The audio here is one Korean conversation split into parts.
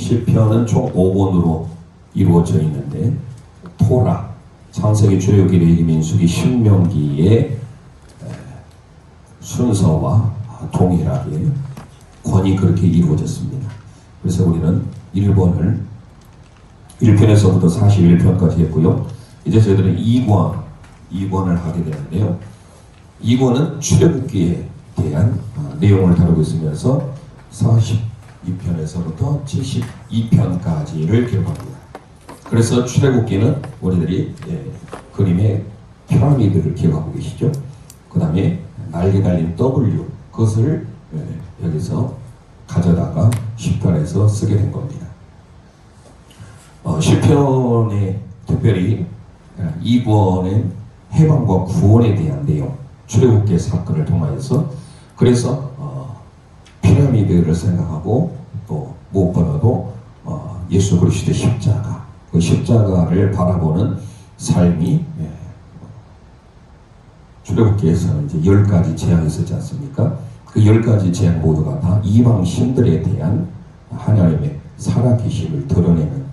시편은 총 5권으로 이루어져 있는데 토라, 창세기, 출애굽기, 레위기, 민수기, 신명기의 순서와 동일하게 권이 그렇게 이루어졌습니다. 그래서 우리는 1권을 1편에서부터 41편까지 했고요. 이제 저희들은 2권을 하게 되는데요. 2권은 출애굽기에 대한 내용을 다루고 있으면서 42편에서부터 72편까지를 기록합니다. 그래서 출애굽기는 우리들이 그림의 피라미드를 기억하고 계시죠? 그 다음에 날개 달린 W, 그것을 여기서 가져다가 시편에서 쓰게 된 겁니다. 시편에 특별히 2권의 해방과 구원에 대한 내용, 출애굽기의 사건을 통하여서 그래서 피라미드를 생각하고 또 무엇보다도 예수 그리스도의 십자가, 그 십자가를 바라보는 삶이 출애굽기에서는 이제 10가지 재앙이 있었지 않습니까? 그 10가지 재앙 모두가 다 이방 신들에 대한 하나님의 살아계심을 드러내는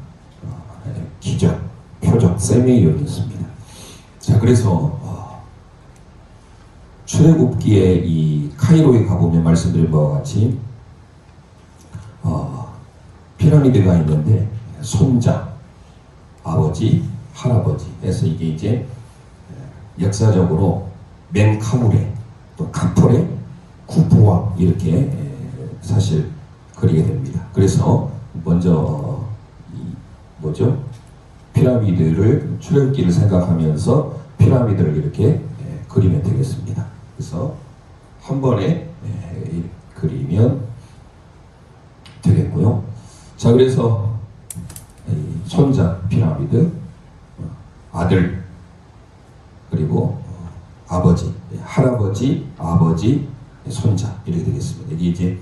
기적, 표적, 세미였습니다. 자, 그래서 출애굽기에 이 카이로에 가보면 말씀드린 바와 같이 피라미드가 있는데 손자, 아버지, 할아버지에서 이게 이제 역사적으로 멘카우레, 또 카프레, 쿠프와 이렇게 사실 그리게 됩니다. 그래서 먼저 피라미드를 출애굽기를 생각하면서 피라미드를 이렇게 그리면 되겠습니다. 그래서 한 번에 그리면 되겠고요. 자, 그래서 손자 피라미드, 아들, 그리고 아버지, 할아버지, 아버지, 손자 이렇게 되겠습니다. 이게 이제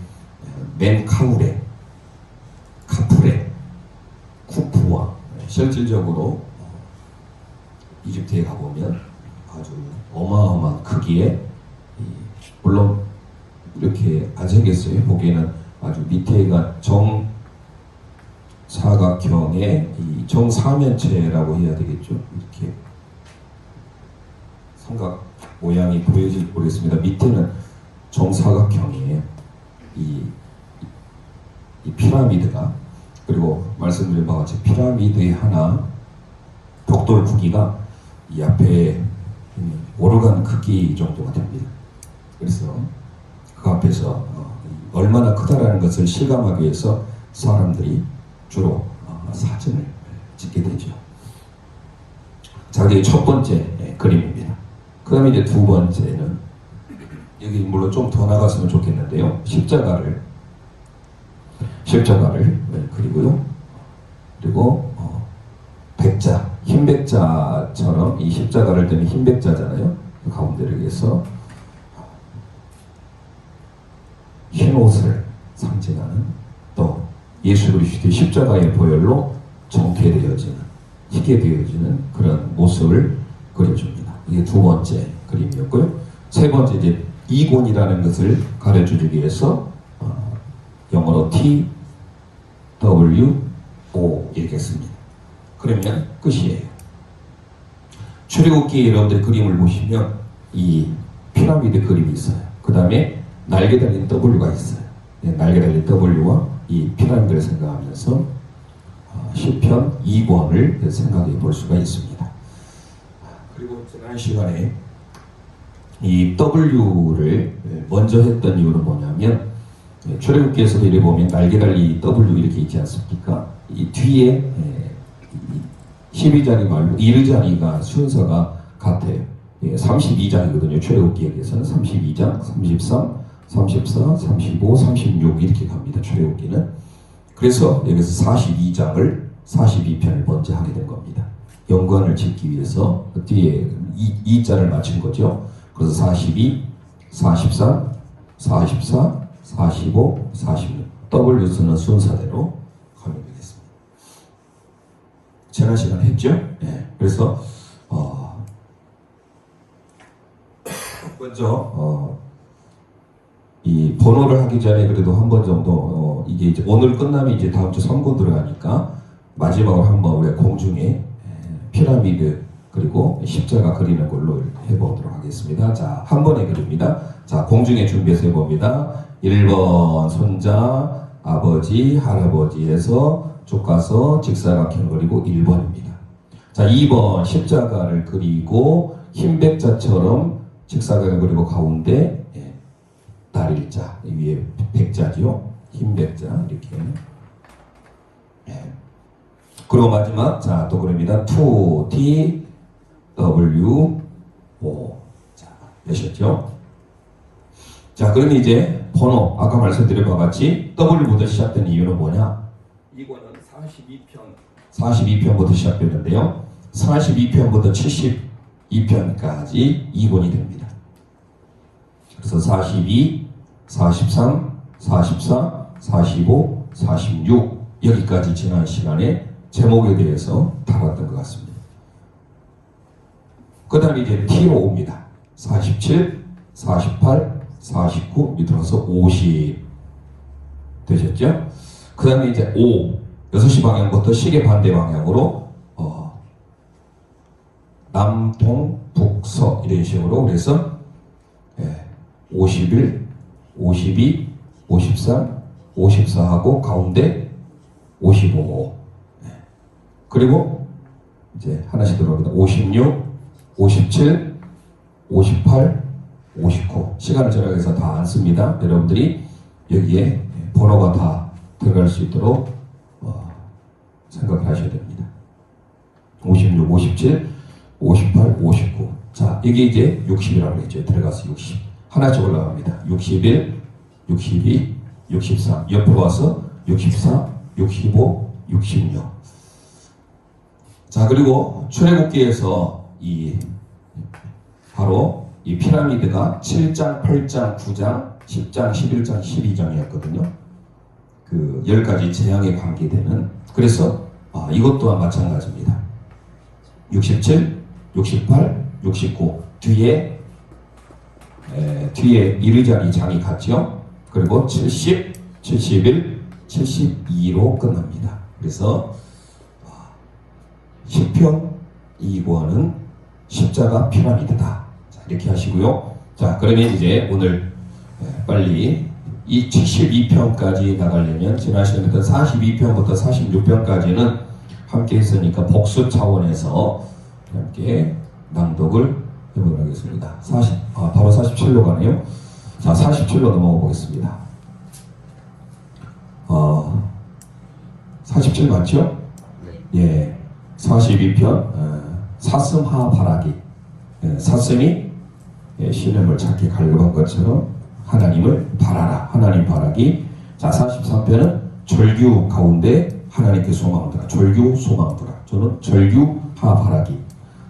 멘카우레, 카프레, 쿠프와 실질적으로 이집트에 가보면 아주 어마어마한 크기의, 물론 이렇게 안 생겼어요. 보기에는 아주 밑에가 정사각형의 이 정사면체라고 해야 되겠죠. 이렇게 삼각 모양이 보여질지 모르겠습니다. 밑에는 정사각형이에요. 이 피라미드가. 그리고 말씀드린 바와 같이 피라미드의 하나 벽돌 크기가 이 앞에 오르간 크기 정도가 됩니다. 그래서 그 앞에서 얼마나 크다라는 것을 실감하기 위해서 사람들이 주로 사진을 찍게 되죠. 자, 이게 첫 번째 그림입니다. 그 다음에 이제 두 번째는 여기 물론 좀 더 나갔으면 좋겠는데요. 십자가를 그리고요. 그리고 백자, 흰백자처럼 이 십자가를 뜨는 흰백자잖아요. 그 가운데를 위해서 흰 옷을 상징하는, 또 예수 그리스도의 십자가의 보혈로 정케되어지는, 희게 되어지는 그런 모습을 그려줍니다. 이게 두 번째 그림이었고요. 세 번째 이제 이곤이라는 것을 가르쳐주기 위해서 영어로 T, W, O 이렇게 씁니다. 그러면 끝이에요. 출애굽기에 여러분들 그림을 보시면 이 피라미드 그림이 있어요. 그 다음에 날개 달린 W가 있어요. 날개 달린 W와 이 피라미드를 생각하면서 시편 2권을 생각해 볼 수가 있습니다. 그리고 지난 시간에 이 W를 먼저 했던 이유는 뭐냐면, 출애굽기에서도 이렇게 보면 날개 달린 W 이렇게 있지 않습니까? 이 뒤에 12자리 말고 1자리가 순서가 같아요. 32장이거든요. 출애굽기에서는 32장, 33, 34, 35, 36 이렇게 갑니다. 출애굽기는. 그래서 여기서 42장을 42편을 먼저 하게 된 겁니다. 연관을 짓기 위해서 그 뒤에 2자를 맞춘 거죠. 그래서 42, 43, 44, 45, 46 W 쓰는 순서대로 가면 되겠습니다. 지난 시간 했죠? 네. 그래서 먼저 이 번호를 하기 전에 그래도 한 번 정도 이게 이제 오늘 끝나면 이제 다음 주 선고 들어가니까 마지막으로 한번 우리 공중에 피라미드 그리고 십자가 그리는 걸로 해보도록 하겠습니다. 자, 한 번에 그립니다. 자, 공중에 준비해서 해봅니다. 1번 손자, 아버지, 할아버지에서 쭉 가서 직사각형 그리고 1번입니다. 자, 2번 십자가를 그리고 흰백자처럼 직사각을 그리고 가운데 달일자, 위에 백자지요. 흰백자 이렇게. 그리고 마지막 자, 또 그립니다. 2, T, W, O. 자, 되셨죠? 자, 그러면 이제 번호 아까 말씀드린 바와 같이 W부터 시작된 이유는 뭐냐? 이거는 42편부터 시작되는데요. 42편부터 72편까지 2권이 됩니다. 그래서 42, 43, 44, 45, 46 여기까지 지난 시간에 제목에 대해서 다뤘던 것 같습니다. 그 다음에 이제 T로 옵니다. 47, 48, 49 밑으로 가서 50 되셨죠? 그 다음에 이제 5, 6시 방향부터 시계 반대 방향으로 남동, 북서 이런 식으로 그래서 51, 52, 53, 54하고 가운데 55 그리고 이제 하나씩 들어옵니다. 56, 57, 58, 59 시간을 절약해서 다 안 씁니다. 여러분들이 여기에 번호가 다 들어갈 수 있도록 생각을 하셔야 됩니다. 56, 57, 58, 59 자, 이게 이제 60이라고 했죠. 들어가서 60 하나씩 올라갑니다. 61, 62, 63 옆으로 와서 64, 65, 66 자, 그리고 출애굽기에서 바로 이 피라미드가 7장, 8장, 9장, 10장, 11장, 12장이었거든요. 그 10가지 재앙에 관계되는 그래서 이것 또한 마찬가지입니다. 67, 68, 69 뒤에 이르자니 장이 같죠. 그리고 70, 71, 72로 끝납니다. 그래서 10편 2권은 십자가 피라미드다. 자, 이렇게 하시고요. 자, 그러면 이제 오늘 빨리 이 72편까지 나가려면 지난 시간에 42편부터 46편까지는 함께 했으니까 복수 차원에서 함께 낭독을 해보도록 하겠습니다. 바로 47로 가네요. 자, 47로 넘어가 보겠습니다. 47 맞죠? 예. 42편 사슴하 바라기 사슴이 신음을 찾게 가려고 한 것처럼 하나님을 바라라 하나님 바라기 자 43편은 절규 가운데 하나님께 소망하라 절규 소망하라 저는 절규하 바라기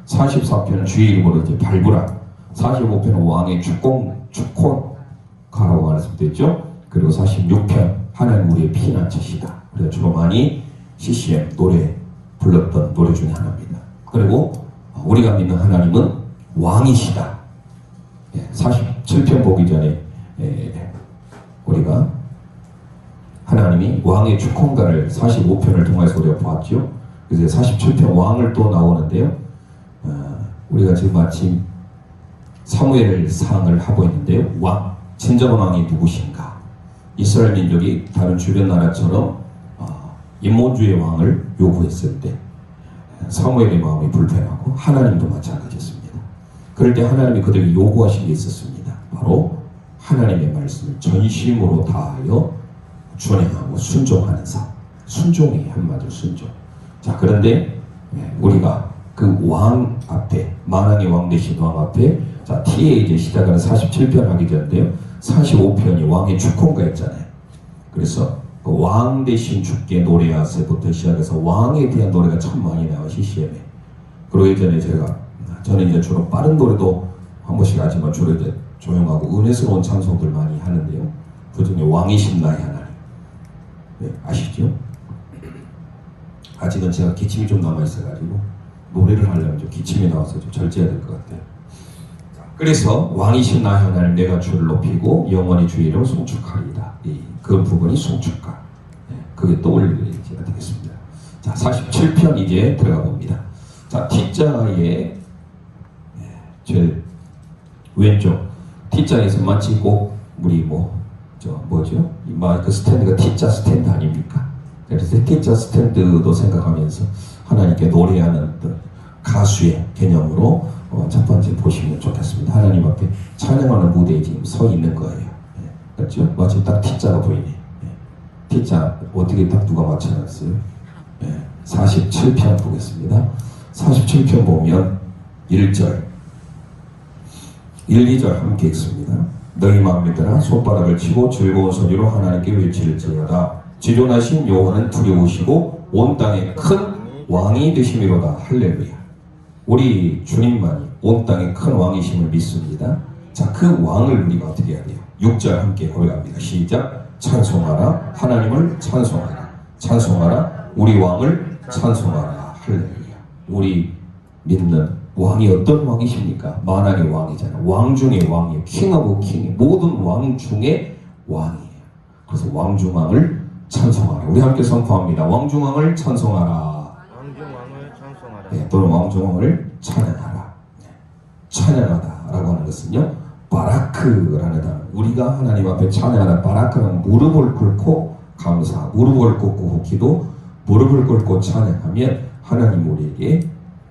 44편은 주의 이름으로 이제 발부라 45편은 왕의 축콘 가라고 말씀드렸죠. 그리고 46편 하나님 우리의 피난처시다. 우리가 주로 많이 CCM 노래 불렀던 노래 중에 하나입니다. 그리고 우리가 믿는 하나님은 왕이시다. 47편 보기 전에 우리가 하나님이 왕의 축원가를 45편을 통해서 우리가 보았죠. 그래서 47편 왕을 또 나오는데요. 우리가 지금 마침 사무엘 상을 하고 있는데요. 진정한 왕이 누구신가? 이스라엘 민족이 다른 주변 나라처럼 인본주의 왕을 요구했을 때 사무엘의 마음이 불편하고 하나님도 마찬가지였습니다. 그럴 때 하나님이 그들에게 요구하신 게 있었습니다. 바로 하나님의 말씀을 전심으로 다하여 준행하고 순종하는 삶. 순종이 한마디로 순종. 자, 그런데 우리가 그 왕 앞에 만왕의 왕 되신 왕 앞에 자, T에 이제 시작하는 47편 하기 전인데요. 45편이 왕의 축원가였잖아요. 그래서 그 왕 대신 주께 노래하세부터 시작해서 왕에 대한 노래가 참 많이 나와요. CCM에. 그러기 전에 저는 이제 주로 빠른 노래도 한 번씩 하지만 주로 이제 조용하고 은혜스러운 찬송들 많이 하는데요. 그 중에 왕이신 나의 하나님. 네, 아시죠? 아직은 제가 기침이 좀 남아있어가지고 노래를 하려면 좀 기침이 나와서 좀 절제해야 될 것 같아요. 자, 그래서 왕이신 나 하나님 내가 주를 높이고 영원히 주 이름을 송축하리이다. 그 부분이 송축가. 그게 떠올리게 되겠습니다. 자, 47편 이제 들어가 봅니다. 자, T자의 제일 왼쪽 T자에서 마치 꼭 우리 뭐죠? 이 마이크 스탠드가 T자 스탠드 아닙니까? 그래서 T자 스탠드도 생각하면서 하나님께 노래하는 어떤 가수의 개념으로 첫 번째 보시면 좋겠습니다. 하나님 앞에 찬양하는 무대에 지금 서 있는 거예요. 그렇죠? 마치 딱 T자가 보이네. T자 어떻게 딱 누가 맞춰놨어요? 47편 보겠습니다. 47편 보면 1절 1, 2절 함께 읽습니다. 너희 만민들아 손바닥을 치고 즐거운 소리로 하나님께 외칠지어다. 지존하신 여호와는 두려우시고 온 땅에 큰 왕이 되심이로다. 할렐루야. 우리 주님만이 온 땅에 큰 왕이심을 믿습니다. 자, 그 왕을 우리가 어떻게 해야 돼요? 6절 함께 고백합니다. 시작. 찬송하라. 하나님을 찬송하라. 찬송하라. 우리 왕을 찬송하라. 할렐루야. 우리 믿는 왕이 어떤 왕이십니까? 만왕의 왕이잖아요. 왕 중의 왕이에요. 킹 오브 킹. 모든 왕 중의 왕이에요. 그래서 왕중왕을 찬송하라. 우리 함께 선포합니다. 왕중왕을 찬송하라. 왕중왕을 찬송하라. 네, 또는 왕중왕을 찬양하라. 네. 찬양하다라고 하는 것은요, 바라크라는 단어. 우리가 하나님 앞에 찬양하다. 바라크는 무릎을 꿇고 감사, 무릎을 꿇고 기도, 무릎을 꿇고 찬양하면 하나님 우리에게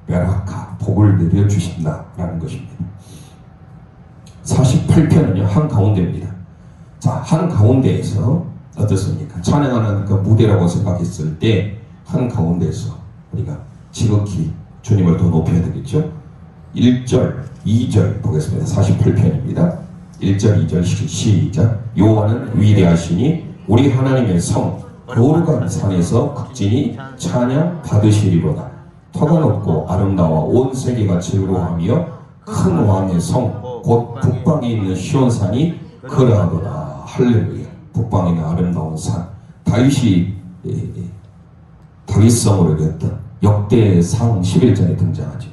베라카, 복을 내려주신다라는 것입니다. 48편은요, 한가운데입니다. 자, 한가운데에서 어떻습니까? 찬양하는 그 무대라고 생각했을 때 한가운데에서 우리가 지극히 주님을 더 높여야 되겠죠? 1절, 2절 보겠습니다. 48편입니다. 1절, 2절 시작. 여호와는 위대하시니 우리 하나님의 성 거룩한 산에서 극진히 찬양 받으시리로다. 터가 높고 아름다워 온 세계가 즐거워하며 큰 왕의 성 곧 북방에 있는 시온산이 그러하도다. 할렐루야. 북방에 있는 아름다운 산. 다윗이 다윗성으로 이겼던 역대상 11장에 등장하죠.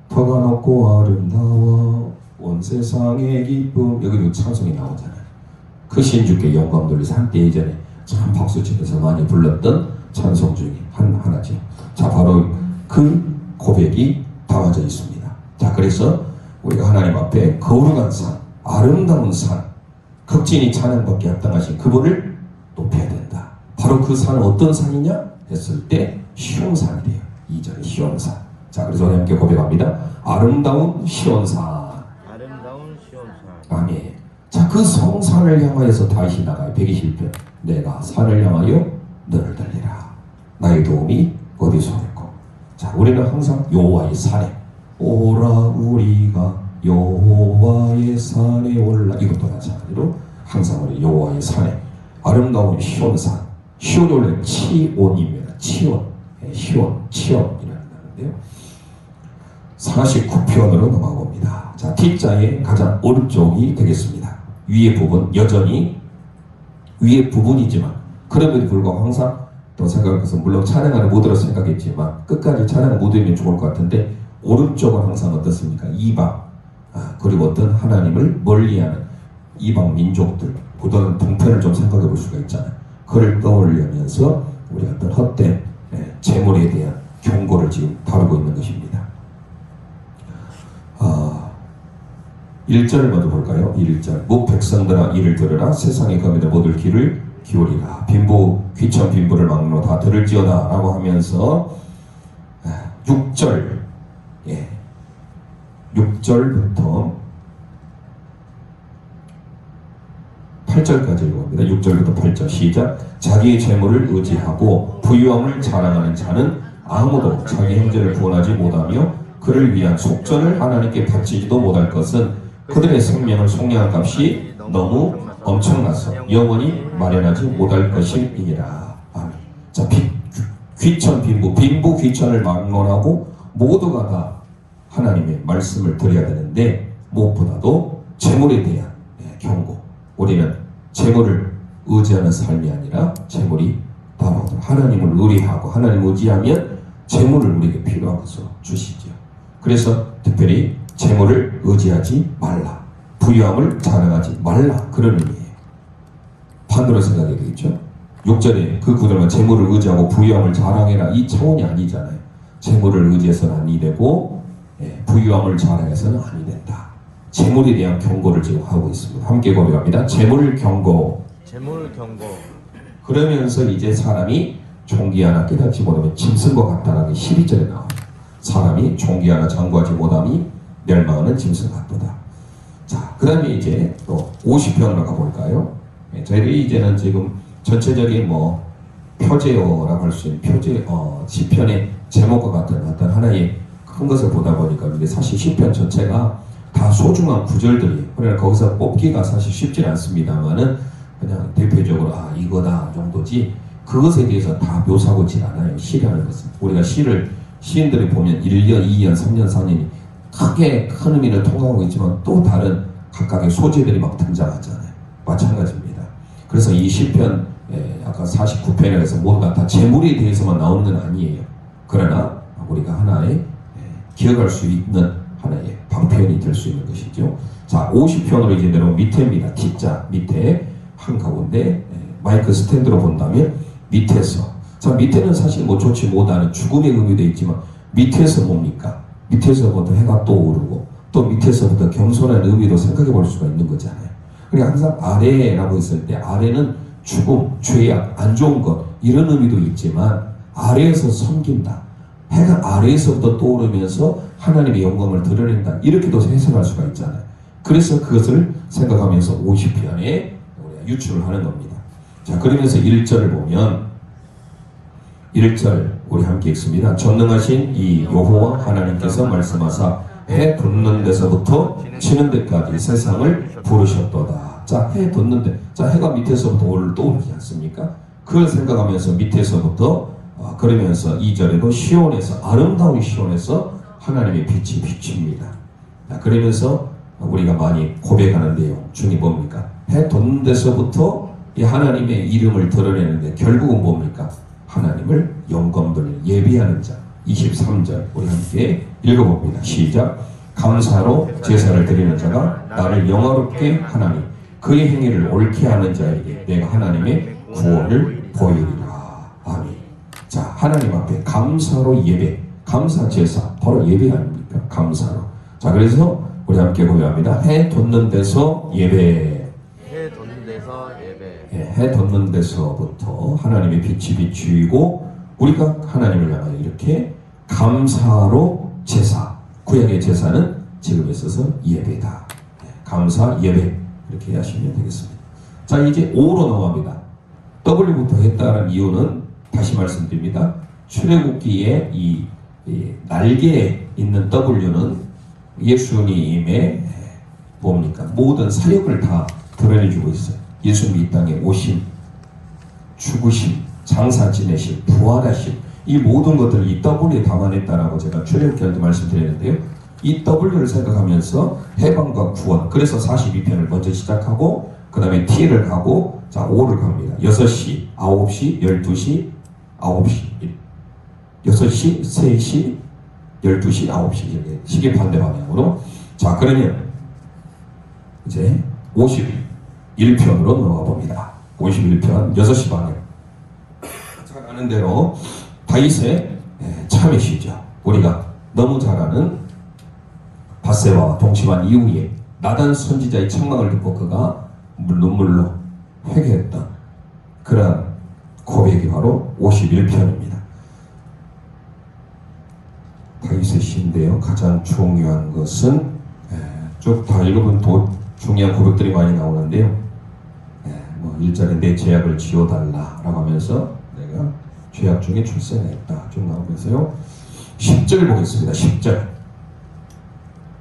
터가 높고 아름다워 온 세상의 기쁨. 여기도 찬송이 나오잖아요. 그 신주께 영광 돌리사 한때 예전에 참 박수치면서 많이 불렀던 찬송 중에 하나죠. 자, 바로 그 고백이 담아져 있습니다. 자, 그래서 우리가 하나님 앞에 거룩한 산, 아름다운 산, 극진히 찬양받기 합당하신 그분을 높여야 된다. 바로 그 산은 어떤 산이냐 했을 때 시온산이래요. 2절에 시온산. 자, 그래서 우리 함께 고백합니다. 아름다운 시온산. 아름다운 시온산. 아멘. 자, 그 성산을 향하여서 다시 나가요. 121편. 내가 산을 향하여 너를 달리라. 나의 도움이 어디서 오겠고. 자, 우리는 항상 여호와의 산에 오라 우리가 여호와의 산에 올라. 이것도 마찬가지로 항상 우리 여호와의 산에 아름다운 시온산. 시온이 원래 치온입니다. 치온. 치온이라는 단어인데요. 49편으로 넘어가 봅니다. 자, T자의 가장 오른쪽이 되겠습니다. 위의 부분, 여전히 위의 부분이지만 그럼에도 불구하고 항상 또 생각해서 물론 찬양하는 모두로 생각했지만 끝까지 찬양을 모두면 좋을 것 같은데 오른쪽은 항상 어떻습니까? 이방, 그리고 어떤 하나님을 멀리하는 이방 민족들, 그다음 동편을 좀 생각해 볼 수가 있잖아요. 그를 떠올리면서 우리 어떤 헛된 재물에 대한 경고를 지금 다루고 있는 것입니다. 1절을 먼저 볼까요? 1절. 목 백성들아 이를 들으라. 세상의 거민들 모두 귀를 기울이라. 빈부 귀천 빈부를 막노 다 들을지어다 라고 하면서 6절 6절부터 8절까지 읽어봅니다. 6절부터 8절 시작. 자기의 재물을 의지하고 부유함을 자랑하는 자는 아무도 자기 형제를 구원하지 못하며 그를 위한 속전을 하나님께 바치지도 못할 것은 그들의 생명을 속량한 값이 너무 엄청나서 영원히 마련하지 못할 것임이니라. 아멘. 자, 귀천 빈부 귀천을 막론하고 모두가 다 하나님의 말씀을 드려야 되는데 무엇보다도 재물에 대한 경고. 우리는 재물을 의지하는 삶이 아니라 재물이 따라오도록 하나님을 의뢰하고 하나님을 의지하면 재물을 우리에게 필요한 것으로 주시죠. 그래서 특별히 재물을 의지하지 말라. 부유함을 자랑하지 말라. 그런 의미예요. 반대로 생각해야 되겠죠. 6절에 그 구절은 재물을 의지하고 부유함을 자랑해라. 이 차원이 아니잖아요. 재물을 의지해서는 아니 되고 부유함을 자랑해서는 아니 된다. 재물에 대한 경고를 지금 하고 있습니다. 함께 고백합니다. 재물 경고. 재물 경고. 그러면서 이제 사람이 종기 하나 깨닫지 못하면 짐승과 같다라는 게 12절에 나와요. 사람이 종기 하나 장구하지 못함이 멸망하는 짐승 같도다. 자, 그 다음에 이제 또 50편으로 가볼까요? 저희들이 이제는 지금 전체적인 뭐 표제어라고 할 수 있는 시편의 제목과 같은 어떤 하나의 큰 것을 보다 보니까 이게 사실 시편 전체가 다 소중한 구절들이에요. 그러나 거기서 뽑기가 사실 쉽지 않습니다만은 그냥 대표적으로 이거다 정도지 그것에 대해서 다 묘사하고 있지 않아요. 시라는 것은 우리가 시인들이 보면 1년, 2년, 3년, 4년이 크게 큰 의미를 통하고 있지만 또 다른 각각의 소재들이 막 등장하잖아요. 마찬가지입니다. 그래서 이 시편 아까 49편에서 모두가 다 재물에 대해서만 나오는 건 아니에요. 그러나 우리가 하나의 기억할 수 있는 하나의 방편이 될 수 있는 것이죠. 자, 50편으로 이제 내려오면 밑에입니다. T자 밑에 한가운데 마이크 스탠드로 본다면 밑에서, 자, 밑에는 사실 뭐 좋지 못하는 죽음의 의미도 있지만 밑에서 뭡니까? 밑에서부터 해가 떠오르고 또 밑에서부터 겸손한 의미도 생각해 볼 수가 있는 거잖아요. 그러니까 항상 아래라고 했을 때 아래는 죽음, 죄악, 안 좋은 것 이런 의미도 있지만 아래에서 섬긴다. 해가 아래에서부터 떠오르면서 하나님의 영광을 드러낸다. 이렇게도 해석할 수가 있잖아요. 그래서 그것을 생각하면서 50편에 우리가 유출을 하는 겁니다. 자, 그러면서 1절을 보면 1절 우리 함께 읽습니다. 전능하신 이 여호와 하나님께서 말씀하사 해 돋는 데서부터 치는 데까지 세상을 부르셨도다. 자, 해 돋는 데, 자, 해가 밑에서부터 떠오르지 않습니까? 그걸 생각하면서 밑에서부터 그러면서 2절에도 시온에서 아름다운 시온에서 하나님의 빛이 비칩니다. 자, 그러면서 우리가 많이 고백하는 내용 중에 뭡니까? 해 돋는 데서부터 이 하나님의 이름을 드러내는데 결국은 뭡니까? 하나님을 영광 돌리는 예비하는 자. 23절 우리 함께 읽어봅니다. 시작. 감사로 제사를 드리는 자가 나를 영화롭게 하나니 그의 행위를 옳게 하는 자에게 내가 하나님의 구원을 보이리라. 아멘. 자, 하나님 앞에 감사로 예배, 감사 제사, 바로 예배 아닙니까? 감사로. 자, 그래서 우리 함께 고백합니다. 해 돋는 데서 예배. 해 돋는 데서 예배. 해 돋는 데서부터 하나님의 빛이 비추이고 우리가 하나님을 향하여 이렇게 감사로 제사. 구약의 제사는 지금 있어서 예배다. 감사 예배 이렇게 하시면 되겠습니다. 자, 이제 O로 넘어갑니다. W부터 했다는 이유는 다시 말씀드립니다. 출애굽기에 이 날개에 있는 W는 예수님의 뭡니까? 모든 사역을 다 드러내주고 있어요. 예수님이 이 땅에 오심, 죽으심, 장사 지내심, 부활하심 이 모든 것들을 이 W에 담아냈다라고 제가 출애굽기 할 때 말씀드렸는데요. 이 W를 생각하면서 해방과 구원, 그래서 42편을 먼저 시작하고 그 다음에 T를 가고 자 5를 갑니다. 6시, 9시, 12시, 9시 6시, 3시, 12시, 9시 이렇게 시계 반대 방향으로. 자, 그러면 이제 51편으로 넘어가 봅니다. 51편 6시 방향. 잘 아는 대로 다윗의 참회시죠. 우리가 너무 잘 아는 밧세바와 동침한 이후에 나단 선지자의 책망을 듣고 그가 눈물로 회개했던 그런 고백이 바로 51편입니다. 다윗의 시인데요. 가장 중요한 것은 쭉 다 읽으면 또 중요한 고백들이 많이 나오는데요. 뭐 1절에 내 죄악을 지워달라 라고 하면서 내가 죄악 중에 출생했다 쭉 나오면서요. 10절 보겠습니다.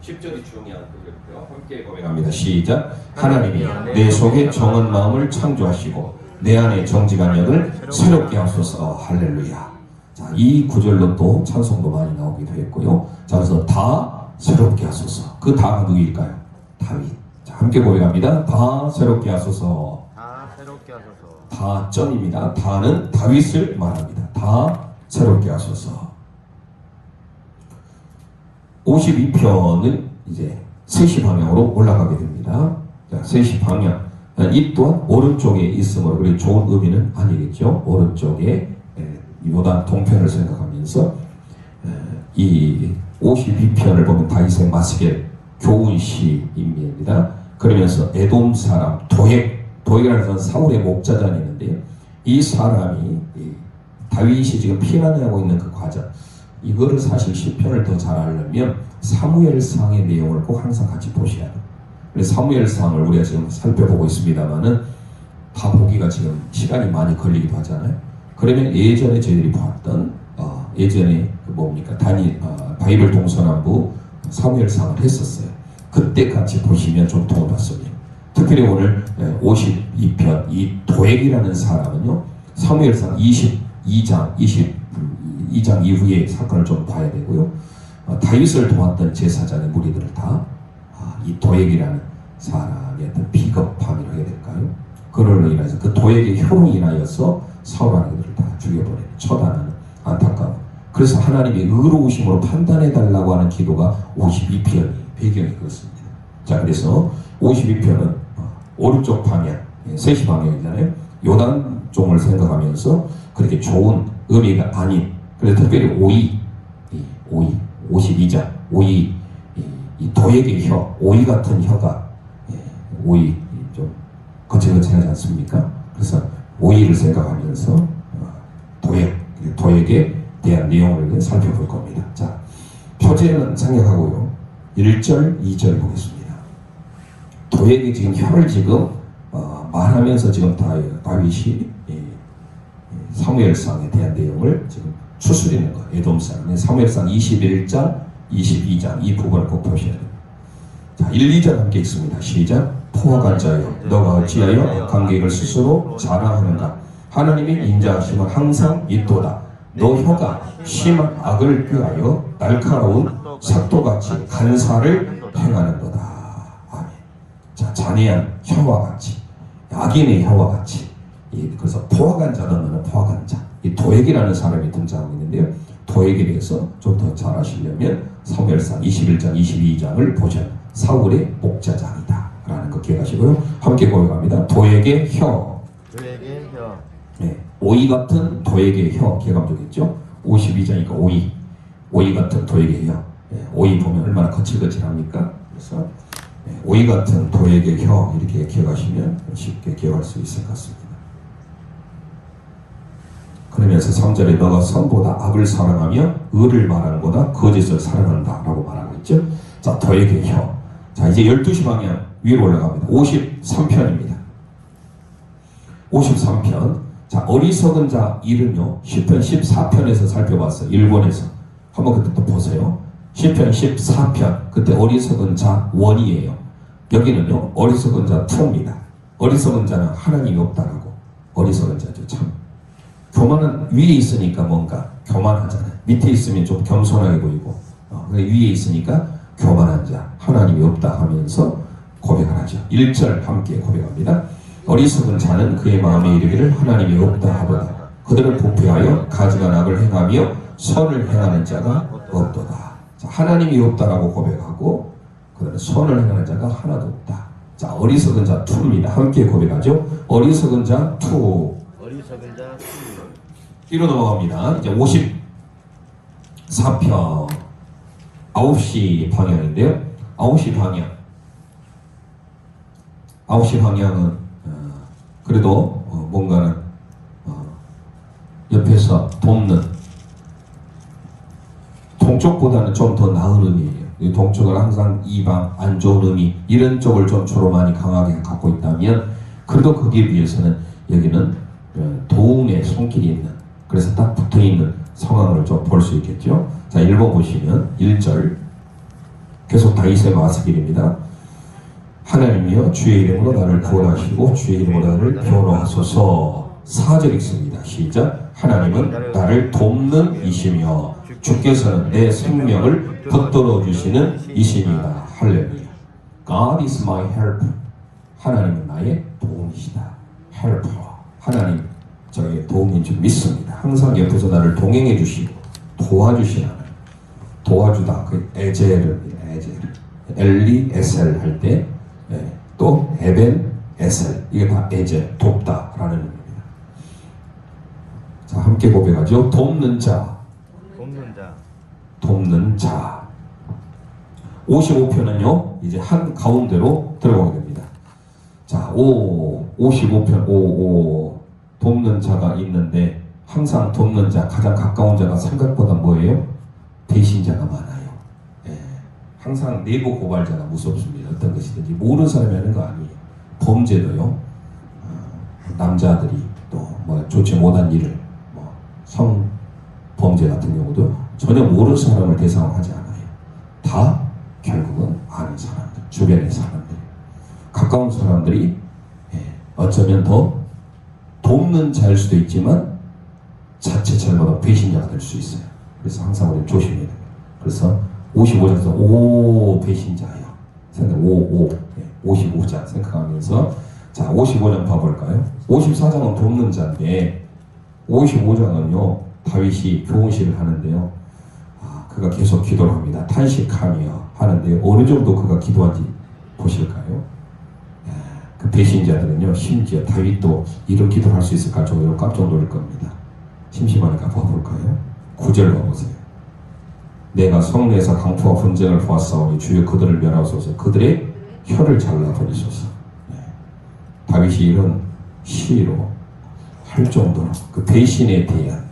10절이 중요한 구절이고요. 함께 고백합니다. 시작. 하나님이 내 속에 정한 마음을 창조하시고 내 안에 정직한 영을 새롭게 하소서. 할렐루야. 자, 이 구절로 또 찬송도 많이 나오기도 했고요. 자, 그래서 다 새롭게 하소서. 그 다가 누구일까요? 다윗. 자, 함께 고백합니다. 다 새롭게 하소서. 다 새롭게 하소서. 다 점입니다. 다는 다윗을 말합니다. 다 새롭게 하소서. 52편은 이제 3시 방향으로 올라가게 됩니다. 자, 3시 방향. 이 또한 오른쪽에 있으므로 그리 좋은 의미는 아니겠죠. 오른쪽에 요단 동편을 생각하면서 이 52편을 보면 다윗의 마스겔 교훈시입니다. 그러면서 에돔 사람 도액이라는 것은 사울의 목자장이 있는데요. 이 사람이 다윗이 지금 피난하고 있는 그 과정, 이거를 사실 시편을 더 잘 알려면 사무엘상의 내용을 꼭 항상 같이 보셔야 돼요. 그래서 사무엘상을 우리가 지금 살펴보고 있습니다만은 다 보기가 지금 시간이 많이 걸리기도 하잖아요. 그러면 예전에 저희들이 봤던 예전에 그 뭡니까 바이블 동서남부 사무엘상을 했었어요. 그때 같이 보시면 좀 도움을 받습니다. 특별히 오늘 52편 이 도액이라는 사람은요 사무엘상 22장 이후의 사건을 좀 봐야 되고요. 다윗을 도왔던 제사장의 무리들을 다 이 도액이라는 사람의 어떤 비겁함이라고 해야 될까요? 그걸로 인해서 그 도액의 효로 인하여서 사울하는 그들을 다 죽여버리는 처단하는 안타까움. 그래서 하나님의 의로우심으로 판단해달라고 하는 기도가 52편이 배경이 그렇습니다. 자, 그래서 52편은 오른쪽 방향, 3시 방향이잖아요. 요단 종을 생각하면서 그렇게 좋은 의미가 아닌, 그래서 특별히 52장, 이 도액의 혀, 오이 같은 혀가, 오이 좀 거칠거칠하지 않습니까? 그래서 오이를 생각하면서 도액에 대한 내용을 살펴볼 겁니다. 자, 표제는 생략하고요. 1절, 2절 보겠습니다. 도액이 지금 혀를 지금 말하면서 지금 다윗이 사무엘상에 대한 내용을 지금 추스리는 거예요. 에돔상. 사무엘상 21장, 22장 이 부분을 꼭 보셔야 돼요. 자, 1, 2절 함께 있습니다. 시작. 포악한 자여, 너가 어찌하여 감격을 스스로 자랑하는가? 하나님의 인자하심은 항상 있도다. 너 혀가 심한 악을 꾀하여 날카로운 삭도같이 간사를 행하는도다. 아멘. 자, 잔인한 혀와 같이, 악인의 혀와 같이. 그래서 포악한 자는 포악한 자. 이 도액이라는 사람이 등장하고 있는데요. 도액에 대해서 좀 더 잘 아시려면 사무엘상 21장, 22장을 보셔야 사울의 목자장이다 라는 거 기억하시고요. 함께 고백합니다. 도액의 혀. 도액의 혀. 네, 오이 같은 도액의 혀 기억하면 되겠죠. 52장이니까 오이 같은 도액의 혀. 네, 오이 보면 얼마나 거칠거칠합니까? 그래서 오이 같은 도액의 혀 이렇게 기억하시면 쉽게 기억할 수 있을 것 같습니다. 그러면서 3절에 너가 선보다 악을 사랑하며 의를 말하는보다 거짓을 사랑한다 라고 말하고 있죠. 자, 도액의 혀. 자, 이제 12시 방향 위로 올라갑니다. 53편입니다. 53편. 자, 어리석은 자 일은요, 시편 14편에서 살펴봤어요. 일본에서. 한번 그때 또 보세요. 시편 14편. 그때 어리석은 자 1이에요. 여기는요, 어리석은 자 2입니다. 어리석은 자는 하나님이 없다라고. 어리석은 자죠, 참. 교만은 위에 있으니까 뭔가 교만하잖아요. 밑에 있으면 좀 겸손하게 보이고, 근데 위에 있으니까 교만한 자, 하나님이 없다 하면서 고백을 하죠. 1절 함께 고백합니다. 어리석은 자는 그의 마음에 이르기를 하나님이 없다 하도다. 그들을 부패하여 가증한 악을 행하며 선을 행하는 자가 없도다. 자, 하나님이 없다라고 고백하고 그다음에 선을 행하는 자가 하나도 없다. 자, 어리석은 자 2입니다. 함께 고백하죠. 어리석은 자 2. 어리석은 자 2. 뒤로 넘어갑니다. 이제 54편 9시 방향인데요. 9시 방향은 그래도 뭔가는 옆에서 돕는 동쪽보다는 좀 더 나은 의미예요. 동쪽은 항상 이방, 안 좋은 의미 이런 쪽을 좀 주로 많이 강하게 갖고 있다면 그래도 거기에 비해서는 여기는 도움의 손길이 있는 그래서 딱 붙어있는 상황을 좀 볼 수 있겠죠. 자, 1번 보시면 1절 계속 다윗의 마스길입니다. 하나님이여 주의 이름으로 나를 구원하시고 주의 이름으로 나를 변호하소서. 4절 있습니다. 시작. 하나님은 나를 돕는 이시며 주께서는 내 생명을 붙들어 주시는 이시니라. 할렐루야. God is my help. 하나님은 나의 도움이시다. helper. 하나님 저의 도움인 줄 믿습니다. 항상 옆에서 나를 동행해 주시고 도와주시는 하나님. 도와주다. 그 에제르입니다. 엘리 에셀 할 때 또 에벤 에셀, 이게 다 에제, 돕다라는 의미입니다. 자, 함께 고백하죠. 돕는 자, 돕는 자. 돕는 자. 55편은요 이제 한 가운데로 들어가게 됩니다. 자, 55편 55 돕는 자가 있는데 항상 돕는 자, 가장 가까운 자가 생각보다 뭐예요? 배신자가 많아요. 항상 내부 고발자가 무섭습니다. 어떤 것이든지 모르는 사람이 하는 거 아니에요. 범죄도요. 남자들이 또 뭐 좋지 못한 일을 성 범죄 같은 경우도 전혀 모르는 사람을 대상으로 하지 않아요. 다 결국은 아는 사람들, 주변의 사람들, 가까운 사람들이 어쩌면 더 돕는 자일 수도 있지만 자체 잘못한 배신자가 될 수 있어요. 그래서 항상 우리 조심해야 돼요. 그래서 55장에서 오 배신자요. 생각 55장 생각하면서 자 55장 봐볼까요? 54장은 돕는 자인데 55장은요 다윗이 교훈시를 하는데요. 그가 계속 기도를 합니다. 탄식하며 하는데 어느 정도 그가 기도한지 보실까요? 그 배신자들은요 심지어 다윗도 이런 기도를 할 수 있을까 저도 깜짝 놀랄 겁니다. 심심하니까 봐볼까요? 9절 봐보세요. 내가 성내에서 강포와 분쟁을 보았사오니 주여 그들을 멸하소서. 그들의 혀를 잘라버리소서. 다윗이 이런 시로 할 정도로 그 배신에 대한.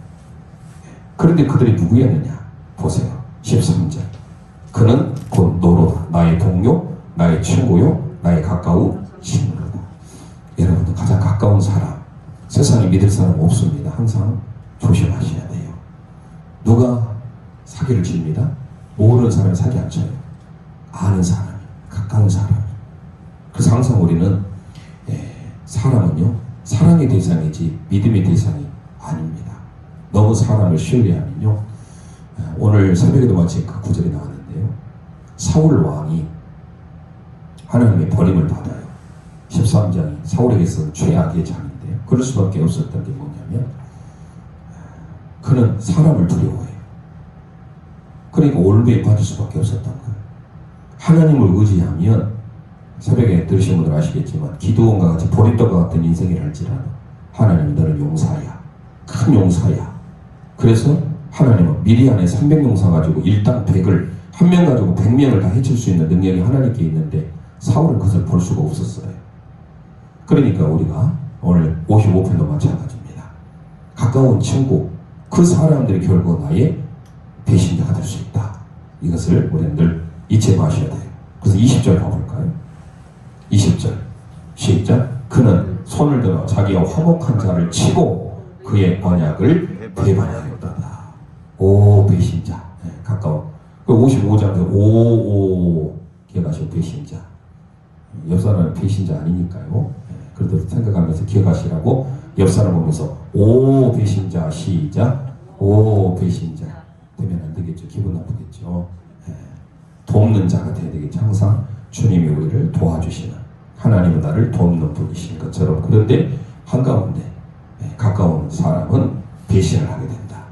그런데 그들이 누구였느냐 보세요. 13절 그는 곧 너로다. 나의 동료, 나의 친구요, 나의 가까운 친구다. 여러분들 가장 가까운 사람, 세상에 믿을 사람 없습니다. 항상 조심하셔야 돼요. 누가 사기를 칩니다. 모르는 사람이 사기 안 쳐요. 아는 사람이, 가까운 사람이. 그래서 항상 우리는 사람은요 사랑의 대상이지 믿음의 대상이 아닙니다. 너무 사람을 신뢰하면요 오늘 새벽에도 마치 그 구절이 나왔는데요. 사울 왕이 하나님의 버림을 받아요. 13장이 사울에게서 최악의 장인데요. 그럴 수밖에 없었던 게 뭐냐면 그는 사람을 두려워해요. 그러니까 올무에 빠질 수밖에 없었던 거예요. 하나님을 의지하면 새벽에 들으신 분들 아시겠지만 기도원과 같이 보리떡과 같은 인생을 할지라도 하나님 너는 용사야. 큰 용사야. 그래서 하나님은 미리안에 300용사 가지고 일당 100을 한 명 가지고 100명을 다 해칠 수 있는 능력이 하나님께 있는데 사울은 그것을 볼 수가 없었어요. 그러니까 우리가 오늘 55편도 마찬가지입니다. 가까운 친구, 그 사람들이 결국 나의 배신자가 될 수 있다. 이것을 우리는 늘 잊지 마셔야 돼요. 그래서 20절 봐볼까요? 20절 시작. 그는 손을 들어 자기가 화목한 자를 치고 그의 언약을 배반하였다. 오 배신자. 가까운. 그 55장에서 오오 기억하시고 배신자. 옆 사람은 배신자 아니니까요. 그래도 생각하면서 기억하시라고 옆 사람 보면서 오 배신자 시작. 오 배신자 되면 안 되겠죠. 기분 나쁘겠죠. 돕는 자가 돼야 되겠죠. 항상 주님이 우리를 도와주시는 하나님은 나를 돕는 분이신 것처럼. 그런데 한가운데 가까운 사람은 배신을 하게 된다.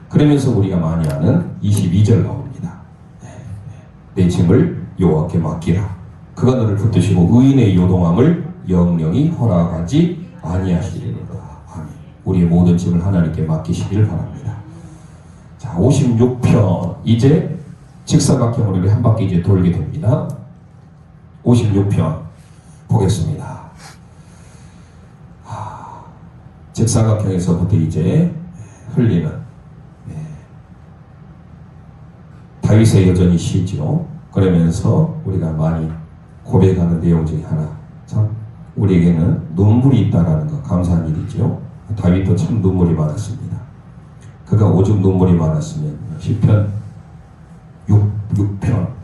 그러면서 우리가 많이 아는 22절 나옵니다. 내 짐을 여호와께 맡기라. 그가 너를 붙드시고 의인의 요동함을 영영이 허락하지 아니하시리로다. 아멘. 우리의 모든 짐을 하나님께 맡기시기를 바랍니다. 자, 56편 이제 직사각형으로 이렇게 한 바퀴 이제 돌게 됩니다. 56편 보겠습니다. 직사각형에서부터 이제 흘리는 다윗의 여전히 시죠. 그러면서 우리가 많이 고백하는 내용 중에 하나, 참 우리에게는 눈물이 있다라는 거 감사한 일이죠. 다윗도 참 눈물이 많았습니다. 그가 오죽 눈물이 많았으면 시편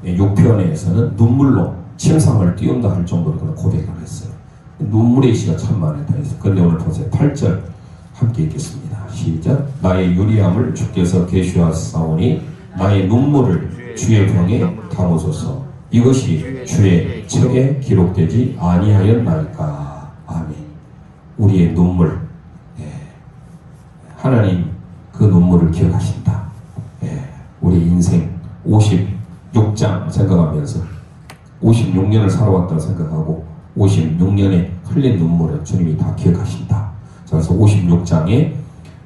6편에서는 눈물로 침상을 띄운다 할 정도로 그런 고백을 했어요. 눈물의 시가 참 많이 다했어요. 그런데 오늘 보세요. 8절 함께 읽겠습니다. 시작. 나의 유리함을 주께서 계시하사오니 나의 눈물을 주의 병에 담으소서. 이것이 주의 책에 기록되지 아니하였나이까. 아멘. 우리의 눈물, 하나님 그 눈물을 기억하신다. 우리 인생 56 56장 생각하면서 56년을 살아왔다 생각하고 56년에 흘린 눈물을 주님이 다 기억하신다. 그래서 56장에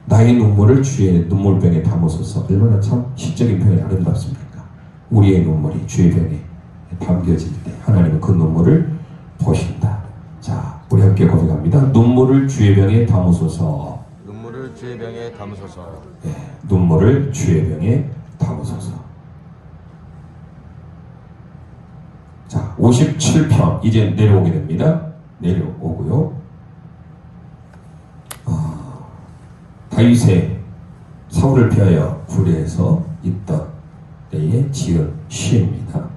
나의 눈물을 주의 눈물병에 담으소서. 얼마나 참 시적인 표현이 아름답습니까? 우리의 눈물이 주의 병에 담겨질 때 하나님은 그 눈물을 보신다. 자, 우리 함께 고백합니다. 눈물을 주의 병에 담으소서. 눈물을 주의 병에 담으소서. 네, 눈물을 주의 병에 담으소서. 자, 57편 이제 내려오게 됩니다. 내려오고요. 다윗의 사울을 피하여 구례에서 있던 때에 지은 시입니다.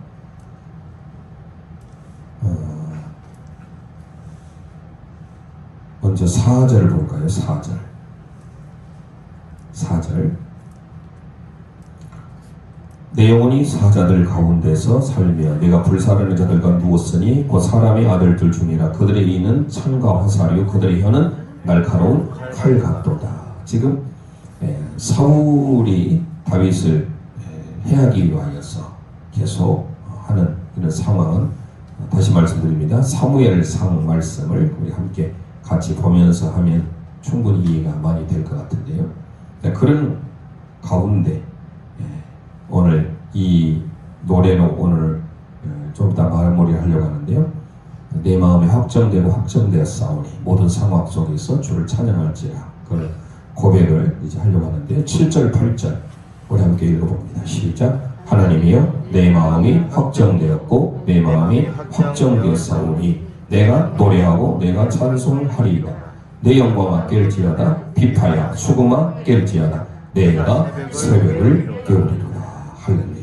먼저 4절을 볼까요? 4절. 내 영혼이 사자들 가운데서 살며 내가 불사르는 자들과 누웠으니 곧 사람의 아들들 중이라. 그들의 이는 창과 화살이요 그들의 혀는 날카로운 칼 같도다. 지금 사울이 다윗을 해하기 위하여서 계속 하는 이런 상황은 다시 말씀드립니다. 사무엘상 말씀을 우리 함께 같이 보면서 하면 충분히 이해가 많이 될 것 같은데요. 그런 가운데 오늘 이 노래로 오늘 좀 이따 마무리 하려고 하는데요. 내 마음에 확정되었사오니 모든 상황 속에서 주를 찬양할지라. 그걸 고백을 이제 하려고 하는데 7절 8절 우리 함께 읽어봅니다. 시작. 하나님이여 내 마음이 확정되었고 내 마음이 확정되었사오니 내가 노래하고 내가 찬송하리이다. 내 영광아 깰지어다 비파야 수금아 깰지어다 내가 새벽을 깨우리로다. 할렐루야.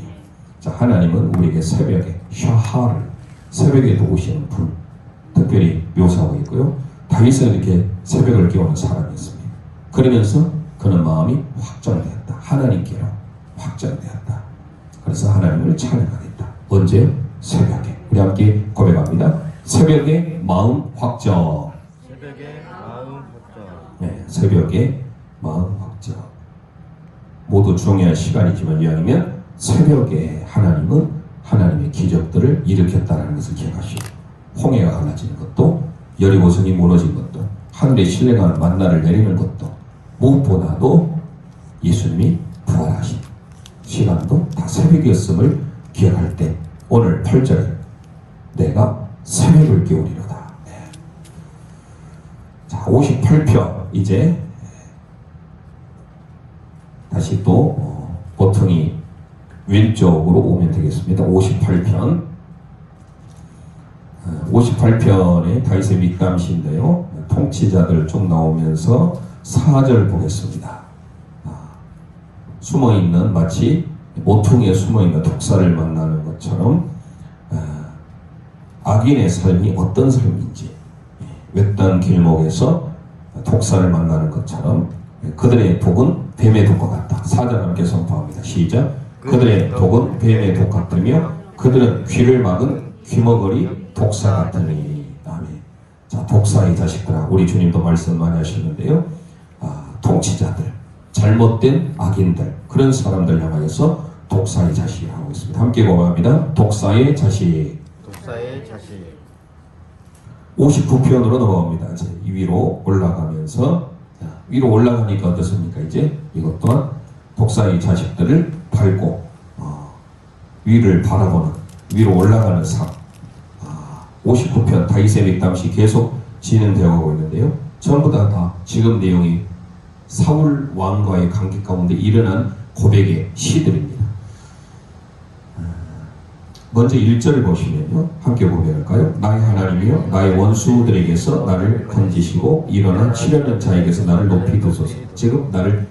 자, 하나님은 우리에게 새벽에 샤하를 새벽에도 오시는 분 특별히 묘사하고 있고요. 다윗은 이렇게 새벽을 깨우는 사람이었습니다. 그러면서 그는 마음이 확정되었다. 하나님께로 확정되었다. 그래서 하나님을 찬양하겠다. 언제? 새벽에. 우리 함께 고백합니다. 새벽에 마음 확정. 새벽에 마음 확정. 네, 새벽에 마음 확정. 모두 중요한 시간이지만 이왕이면 새벽에 하나님은 하나님의 기적들을 일으켰다는 것을 기억하시고 홍해가 갈라지는 것도 여리고성이 무너진 것도 하늘의 신령한 만나를 내리는 것도 무엇보다도 예수님이 부활하신 시간도 다 새벽이었음을 기억할 때 오늘 8절에 내가 새벽을 깨우리로다. 네. 자, 58편 이제 다시 또 보통이 왼쪽으로 오면 되겠습니다. 58편 58편의 다윗의 밑감시인데요. 통치자들 쭉 나오면서 4절 보겠습니다. 숨어있는 마치 모퉁이에 숨어있는 독사를 만나는 것처럼 악인의 삶이 어떤 삶인지 외딴 길목에서 독사를 만나는 것처럼 그들의 독은 뱀의 독과 같다. 4절 함께 선포합니다. 시작. 그들의 독은 뱀의 독 같으며 그들은 귀를 막은 귀머거리 독사 같으니. 아멘. 자, 독사의 자식들아, 우리 주님도 말씀 많이 하시는데요. 통치자들, 잘못된 악인들, 그런 사람들 향하여서 독사의 자식이 하고 있습니다. 함께 고백합니다. 독사의 자식. 독사의 자식. 59편으로 넘어갑니다. 이제 위로 올라가면서 위로 올라가니까 어떻습니까? 이제 이것 또한 독사의 자식들을 밟고 위를 바라보는 위로 올라가는 삶. 59편 다윗의 믹담시 계속 진행되어 가고 있는데요. 전부 다 지금 내용이 사울 왕과의 관계 가운데 일어난 고백의 시들입니다. 먼저 1절을 보시면요. 함께 고백할까요? 나의 하나님이여 나의 원수들에게서 나를 건지시고 일어난 7년 자에게서 나를 높이 두소서. 지금 나를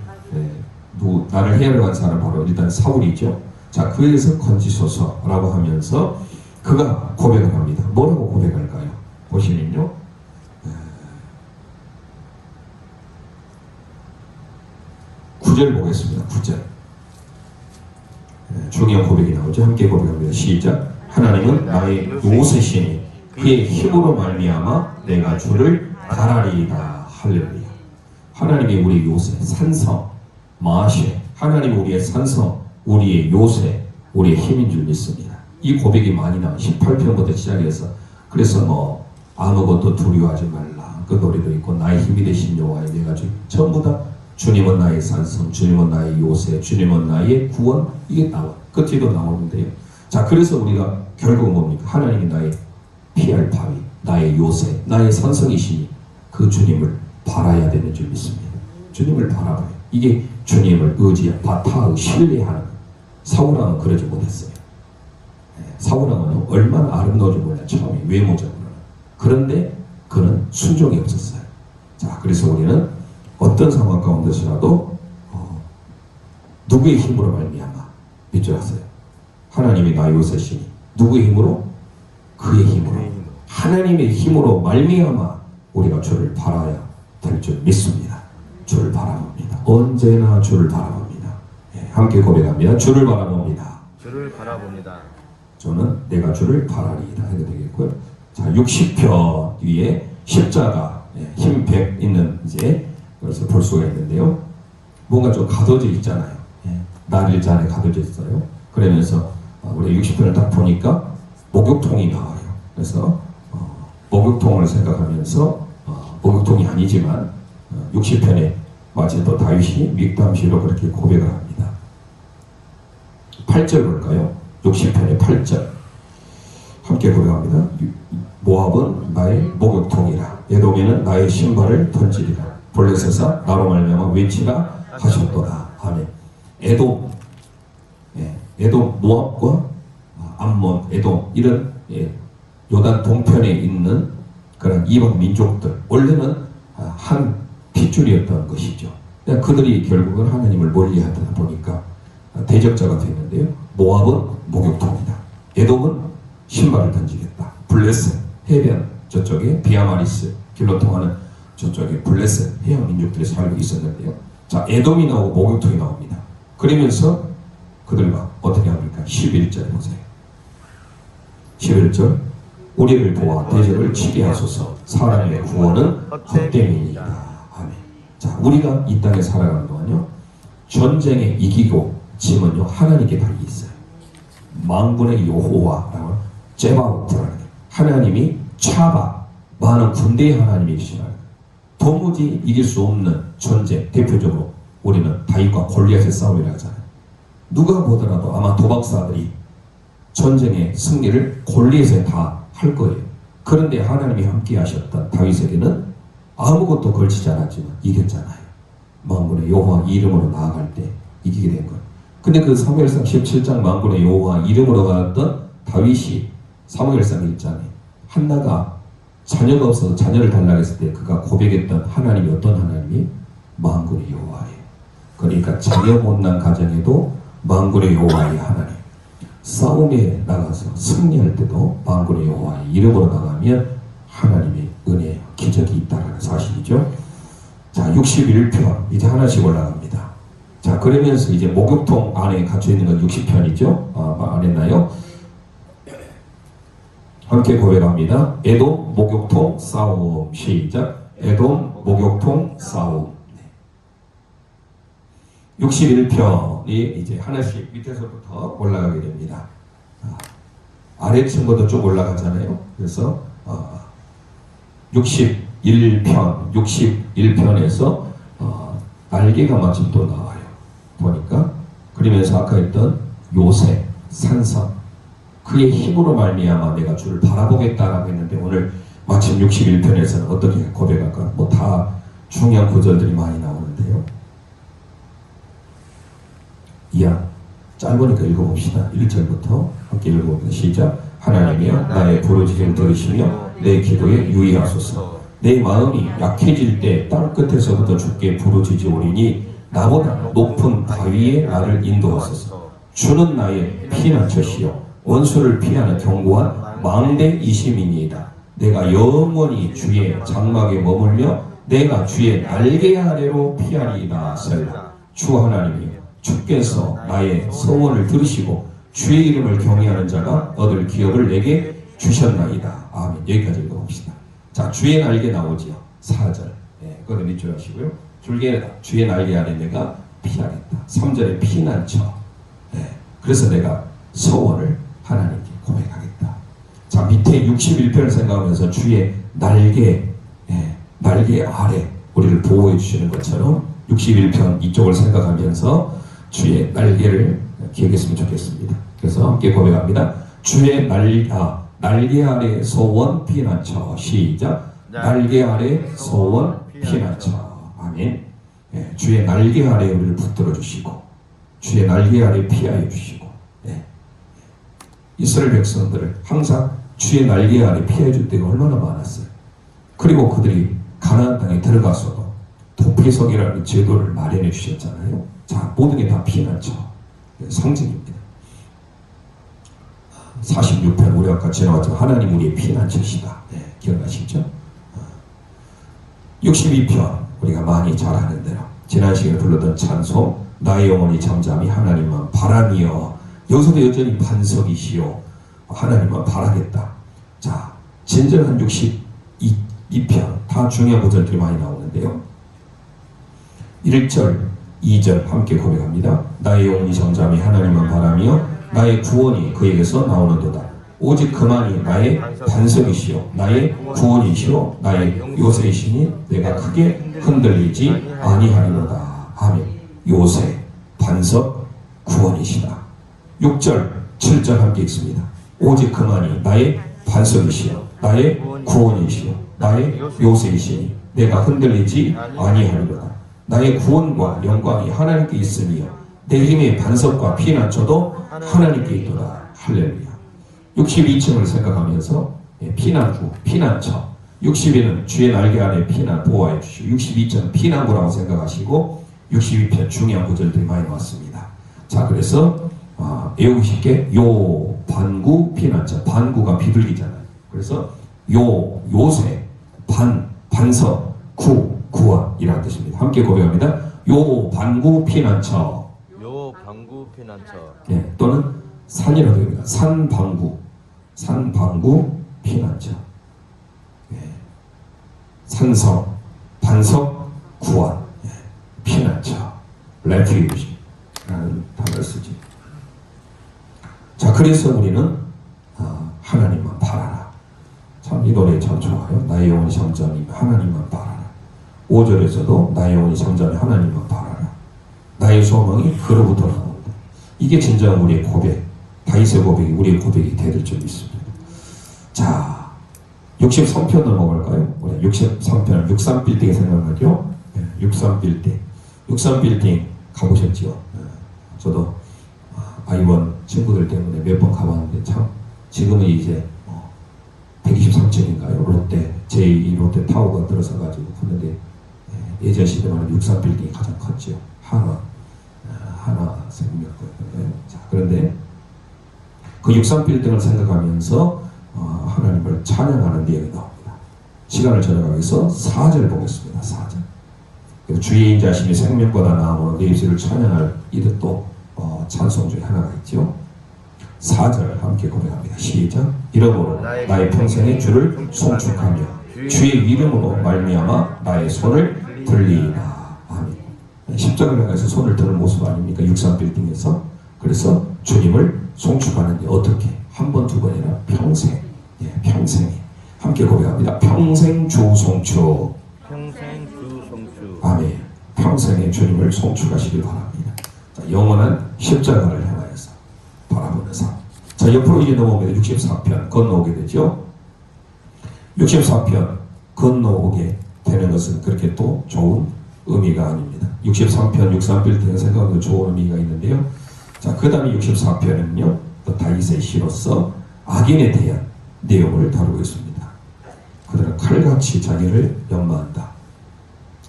해하러 간 사람 바로 일단 사울이죠. 자, 그에게서 건지소서라고 하면서 그가 고백을 합니다. 뭐라고 고백할까요? 보시면요. 9절 보겠습니다. 9절. 중요한 고백이 나오죠. 함께 고백합니다. 시작. 하나님은 나의 요새시니 그의 힘으로 말미암아 내가 주를 바라리이다. 할렐루야. 하나님이 우리의 요새, 산성, 마셰. 하나님이 우리의 산성, 우리의 요새. 우리의 힘인 줄 믿습니다. 이 고백이 많이 나와 18편부터 시작해서 그래서 뭐 아무것도 두려워하지 말라 그 노래도 있고 나의 힘이 되신 여호와의 내가 주 전부 다 주님은 나의 산성, 주님은 나의 요새, 주님은 나의 구원 이게 나와 그 뒤도 나오는데요. 자 그래서 우리가 결국은 뭡니까? 하나님이 나의 피할 바위, 나의 요새, 나의 산성이시니 그 주님을 바라야 되는 줄 믿습니다. 주님을 바라봐요. 이게 주님을 바타의 신뢰하는 사울왕은 그러지 못했어요. 사울왕은 얼마나 아름다운지 몰라 처음에 외모적으로는. 그런데 그는 순종이 없었어요. 자 그래서 우리는 어떤 상황 가운데서라도 누구의 힘으로 말미암아 믿줄 아세요? 하나님이 나의 요새시니 누구의 힘으로? 그의 힘으로 하나님의 힘으로 말미암아 우리가 주를 바라야 될 줄 믿습니다. 주를 바라봅니다. 언제나 주를 바라봅니다. 함께 고백합니다. 주를 바라봅니다. 주를 바라봅니다. 저는 내가 주를 바라리이다 해도 되겠고요. 자 60편 위에 십자가 힘백 있는 이제 그래서 볼 수가 있는데요. 뭔가 좀 가둬져 있잖아요. 날일자 안에 가둬져 있어요. 그러면서 우리 60편을 딱 보니까 목욕통이 나와요. 그래서 목욕통을 생각하면서 목욕통이 아니지만 60편에 마치 또 다윗이 믹담시로 그렇게 고백을 합니다. 8절 볼까요? 60편의 8절 함께 고백합니다. 모압은 나의 목욕통이라 에돔에는 나의 신발을 던지리라 블레셋아 나로 말미암아 외치라 하셨도다. 아멘. 에돔 모압과 암몬, 에돔 이런 요단 동편에 있는 그런 이방 민족들 원래는 한 핏줄이었던 것이죠. 그들이 결국은 하나님을 멀리하다 보니까 대적자가 됐는데요. 모압은 목욕통이다. 에돔은 신발을 던지겠다. 블레셋 해변 저쪽에 비아마리스 길로 통하는 저쪽에 블레셋 해양 민족들이 살고 있었는데요. 자 에돔이 나오고 목욕통이 나옵니다. 그러면서 그들과 어떻게 합니까? 11절에 보세요. 11절 우리를 도와 대적을 치게 하소서 사람의 구원은 헛됨이니이다. 아멘. 자 우리가 이 땅에 살아가는 동안요 전쟁에 이기고 짐은요 하나님께 달려 있어요. 만군의 여호와라고 제바오프라는 하나님이 차바 많은 군대의 하나님이시라는 도무지 이길 수 없는 전쟁 대표적으로 우리는 다윗과 골리앗의 싸움이라 하잖아요. 누가 보더라도 아마 도박사들이 전쟁의 승리를 골리앗에 다 할 거예요. 그런데 하나님이 함께 하셨던 다윗에게는 아무것도 걸치지 않았지만 이겼잖아요. 만군의 여호와 이름으로 나아갈 때 이기게 된 거예요. 근데 그 사무엘상 17장 만군의 여호와 이름으로 가던 다윗이 사무엘상 1장에 한나가 자녀가 없어서 자녀를 달라고 했을 때 그가 고백했던 하나님이 어떤 하나님이? 만군의 여호와예요. 그러니까 자녀 못난 가정에도 만군의 여호와의 하나님 싸움에 나가서 승리할 때도 만군의 여호와의 이름으로 나가면 하나님의 은혜, 기적이 있다는 사실이죠. 자, 61편 이제 하나씩 올라갑니다. 자, 그러면서 이제 목욕통 안에 갇혀 있는 건 60편이죠. 안 했나요? 함께 고백합니다. 에돔 목욕통 싸움. 시작. 에돔 목욕통 싸움. 61편이 이제 하나씩 밑에서부터 올라가게 됩니다. 아래층부터 쭉 올라가잖아요. 그래서 61편에서 날개가 마침 또 나와요. 보니까 그러면서 아까 했던 요새, 산성 그의 힘으로 말미암아 내가 주를 바라보겠다라고 했는데 오늘 마침 61편에서는 어떻게 고백할까? 뭐 다 중요한 구절들이 많이 나오는데요. 이야 짧으니까 읽어봅시다. 1절부터 함께 읽어봅니다. 시작. 하나님이여 나의 부르짖음을 들으시며 내 기도에 유의하소서. 내 마음이 약해질 때 땅 끝에서부터 주께 부르짖으오리니 나보다 높은 바위에 나를 인도하소서. 주는 나의 피난처시요 원수를 피하는 견고한 망대이심이니이다. 내가 영원히 주의 장막에 머물며 내가 주의 날개 아래로 피하리이다. 셀라. 주 하나님이여 주께서 나의 소원을 들으시고 주의 이름을 경외하는 자가 얻을 기업을 내게 주셨나이다. 아멘. 여기까지 읽어봅시다. 자, 주의 날개 나오지요. 4절. 그거는 밑줄 하시고요. 주의 날개 아래 내가 피하겠다. 3절에 피난처. 그래서 내가 소원을 하나님께 고백하겠다. 자, 밑에 61편을 생각하면서 주의 날개, 날개 아래 우리를 보호해 주시는 것처럼 61편 이쪽을 생각하면서 주의 날개를 기억했으면 좋겠습니다. 그래서 함께 고백합니다. 주의 날개 아래 소원 피난처. 시작. 날개 아래 소원 피난처. 아멘. 주의 날개 아래 우리를 붙들어 주시고 주의 날개 아래 피하여 주시고 이스라엘 백성들을 항상 주의 날개 아래 피해 줄 때가 얼마나 많았어요. 그리고 그들이 가나안 땅에 들어가서도 도피석이라는 제도를 마련해 주셨잖아요. 자, 모든 게 다 피난처 상징입니다. 46편 우리 아까 지나왔지만 하나님 우리의 피난처시다. 기억나시죠? 62편 우리가 많이 잘 아는 대로 지난 시간에 불렀던 찬송 나의 영혼이 잠잠히 하나님만 바라니여. 여기서도 여전히 반석이시오. 하나님만 바라겠다. 자, 진정한 62편 다 중요한 구절들이 많이 나오는데요. 1절, 2절 함께 고백합니다. 나의 영혼이 잠잠히 하나님만 바라며 나의 구원이 그에게서 나오는도다. 오직 그만이 나의 반석이시오 나의 구원이시오 나의 요새이시니 내가 크게 흔들리지 아니하리로다. 아멘. 요새, 반석, 구원이시다. 6절, 7절 함께 읽습니다. 오직 그만이 나의 반석이시오 나의 구원이시오 나의 요새이시니 내가 흔들리지 아니하리로다. 나의 구원과 영광이 하나님께 있으며 내 힘의 반석과 피난처도 하나님께 있도다. 할렐루야. 62층을 생각하면서 피난구, 피난처. 60위는 주의 날개 아래 피난 보호해 주시고 62층은 피난구라고 생각하시고 62편 중요한 구절들이 많이 나왔습니다. 자, 그래서 외우기 쉽게 요 반구 피난처. 반구가 비둘기잖아요. 그래서 요새 반석 구원이라는 뜻입니다. 함께 고백합니다. 요 반구 피난처. 요 방구 피난처. 또는 산이라고 됩니다. 산방구 피난처. 산성, 반석, 구원, 피난처, refuge라는 단어를 쓰지. 자, 그래서 우리는 하나님만 바라라. 참 이 노래 참 좋아요. 나의 영혼이 잠잠히 하나님만 바라라. 5절에서도 나의 영혼이 잠잠히 하나님만 바라라. 나의 소망이 그로부터 나온다. 이게 진정 우리의 고백, 다윗의 고백이 우리의 고백이 되될 줄 믿습니다. 자, 63편 넘어갈까요? 우리 63편 63빌딩 생각나죠? 63빌딩 63빌딩 가보셨죠? 저도 아이원 친구들 때문에 몇 번 가봤는데 참 지금은 이제 123층인가요? 롯데 제2 롯데 타워가 들어서 가지고 그런데 예전 시대만은 63빌딩이 가장 컸죠. 하나 생겼거든요. 자, 그런데 그 63빌딩을 생각하면서 하나님을 찬양하는 내용이 나옵니다. 시간을 저녁하기 위해서 4절 보겠습니다. 4절. 주의 인자심이 생명보다 나아오는 내 입술을 찬양할 이 뜻도 찬송 중에 하나가 있죠. 4절 함께 고백합니다. 시작. 이러므로 나의 평생에 주를 송축하며 주의 이름으로 말미암아 나의 손을 들리이다. 아멘. 십자가를 향해서 손을 드는 모습 아닙니까? 63빌딩에서. 그래서 주님을 송축하는데 어떻게? 한 번, 두 번이나 평생. 평생에. 함께 고백합니다. 평생 주 송축. 평생 주 송축. 아멘. 평생에 주님을 송축하시길 바랍니다. 자, 영원한 십자가를 향하여서 바라보는 삶. 자, 옆으로 이제 넘어오면 64편 건너오게 되죠. 64편 건너오게 되는 것은 그렇게 또 좋은 의미가 아닙니다. 63편 63빌딩을 생각하면 좋은 의미가 있는데요. 자, 그 다음에 64편은요 또 다윗의 시로서 악인에 대한 내용을 다루고 있습니다. 그들은 칼같이 자기를 연마한다.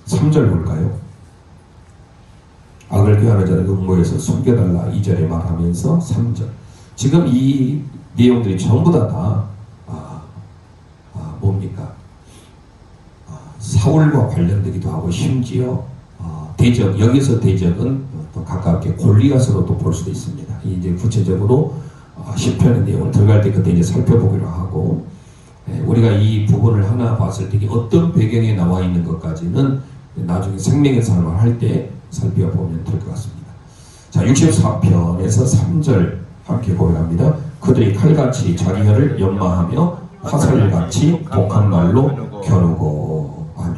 3절 볼까요? 악을 꾀하는 자를 음모에서 숨겨달라 2절에 말하면서 3절. 지금 이 내용들이 전부 다 뭡니까? 사울과 관련되기도 하고 심지어 대적, 여기서 대적은 또 가깝게 골리앗으로도 볼 수도 있습니다. 이제 구체적으로 시편의 내용을 들어갈 때 그때 이제 살펴보기로 하고 우리가 이 부분을 하나 봤을 때 이게 어떤 배경에 나와 있는 것까지는 나중에 생명의 삶을 할 때 살펴보면 될 것 같습니다. 자, 64편에서 3절 함께 고백합니다. 그들이 칼같이 자기 혀를 연마하며 화살같이 독한 말로 겨누고. 아멘.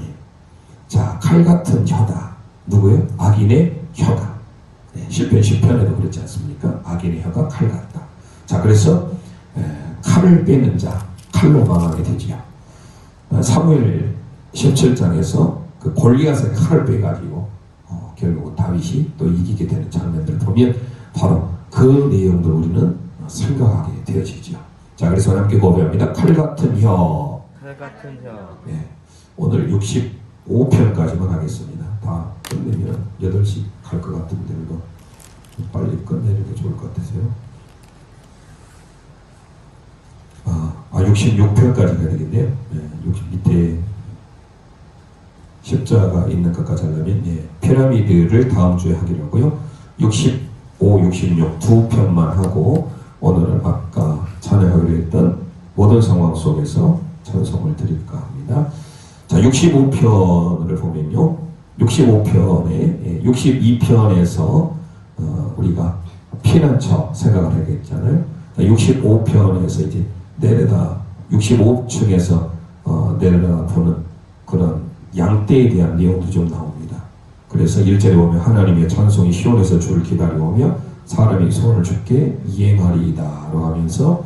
자, 칼 같은 혀다. 누구예요? 악인의 혀가. 네, 시편 10편에도 그렇지 않습니까? 악인의 혀가 칼 같다. 자, 그래서 칼을 빼는 자, 칼로 망하게 되지요. 사무엘 17장에서 그 골리앗의 칼을 빼가지고 결국은 다윗이 또 이기게 되는 장면들을 보면 바로 그 내용들 우리는 생각하게 되어지죠. 자, 그래서 함께 고백합니다. 칼 같은 혀. 칼 같은 혀. 네, 오늘 65편까지만 하겠습니다. 다 끝내면 8시 갈 것 같은데 빨리 끝내는 게 좋을 것 같으세요? 66편까지 가야 되겠네요. 네, 60 밑에 십자가 있는 것까지 하려면 피라미드를 다음 주에 하기로 하고요. 65, 66 두 편만 하고 오늘은 아까 찬양하기로 했던 모든 상황 속에서 찬송을 드릴까 합니다. 자, 65편을 보면요. 65편에 62편에서 우리가 피난처 생각을 하겠잖아요. 65편에서 이제 내려다 65층에서 내려다 보는 그런 양떼에 대한 내용도 좀 나옵니다. 그래서 1절에 보면 하나님의 찬송이 시온에서 주를 기다려오며 사람이 소원을 주께 이행하리이다 라고 하면서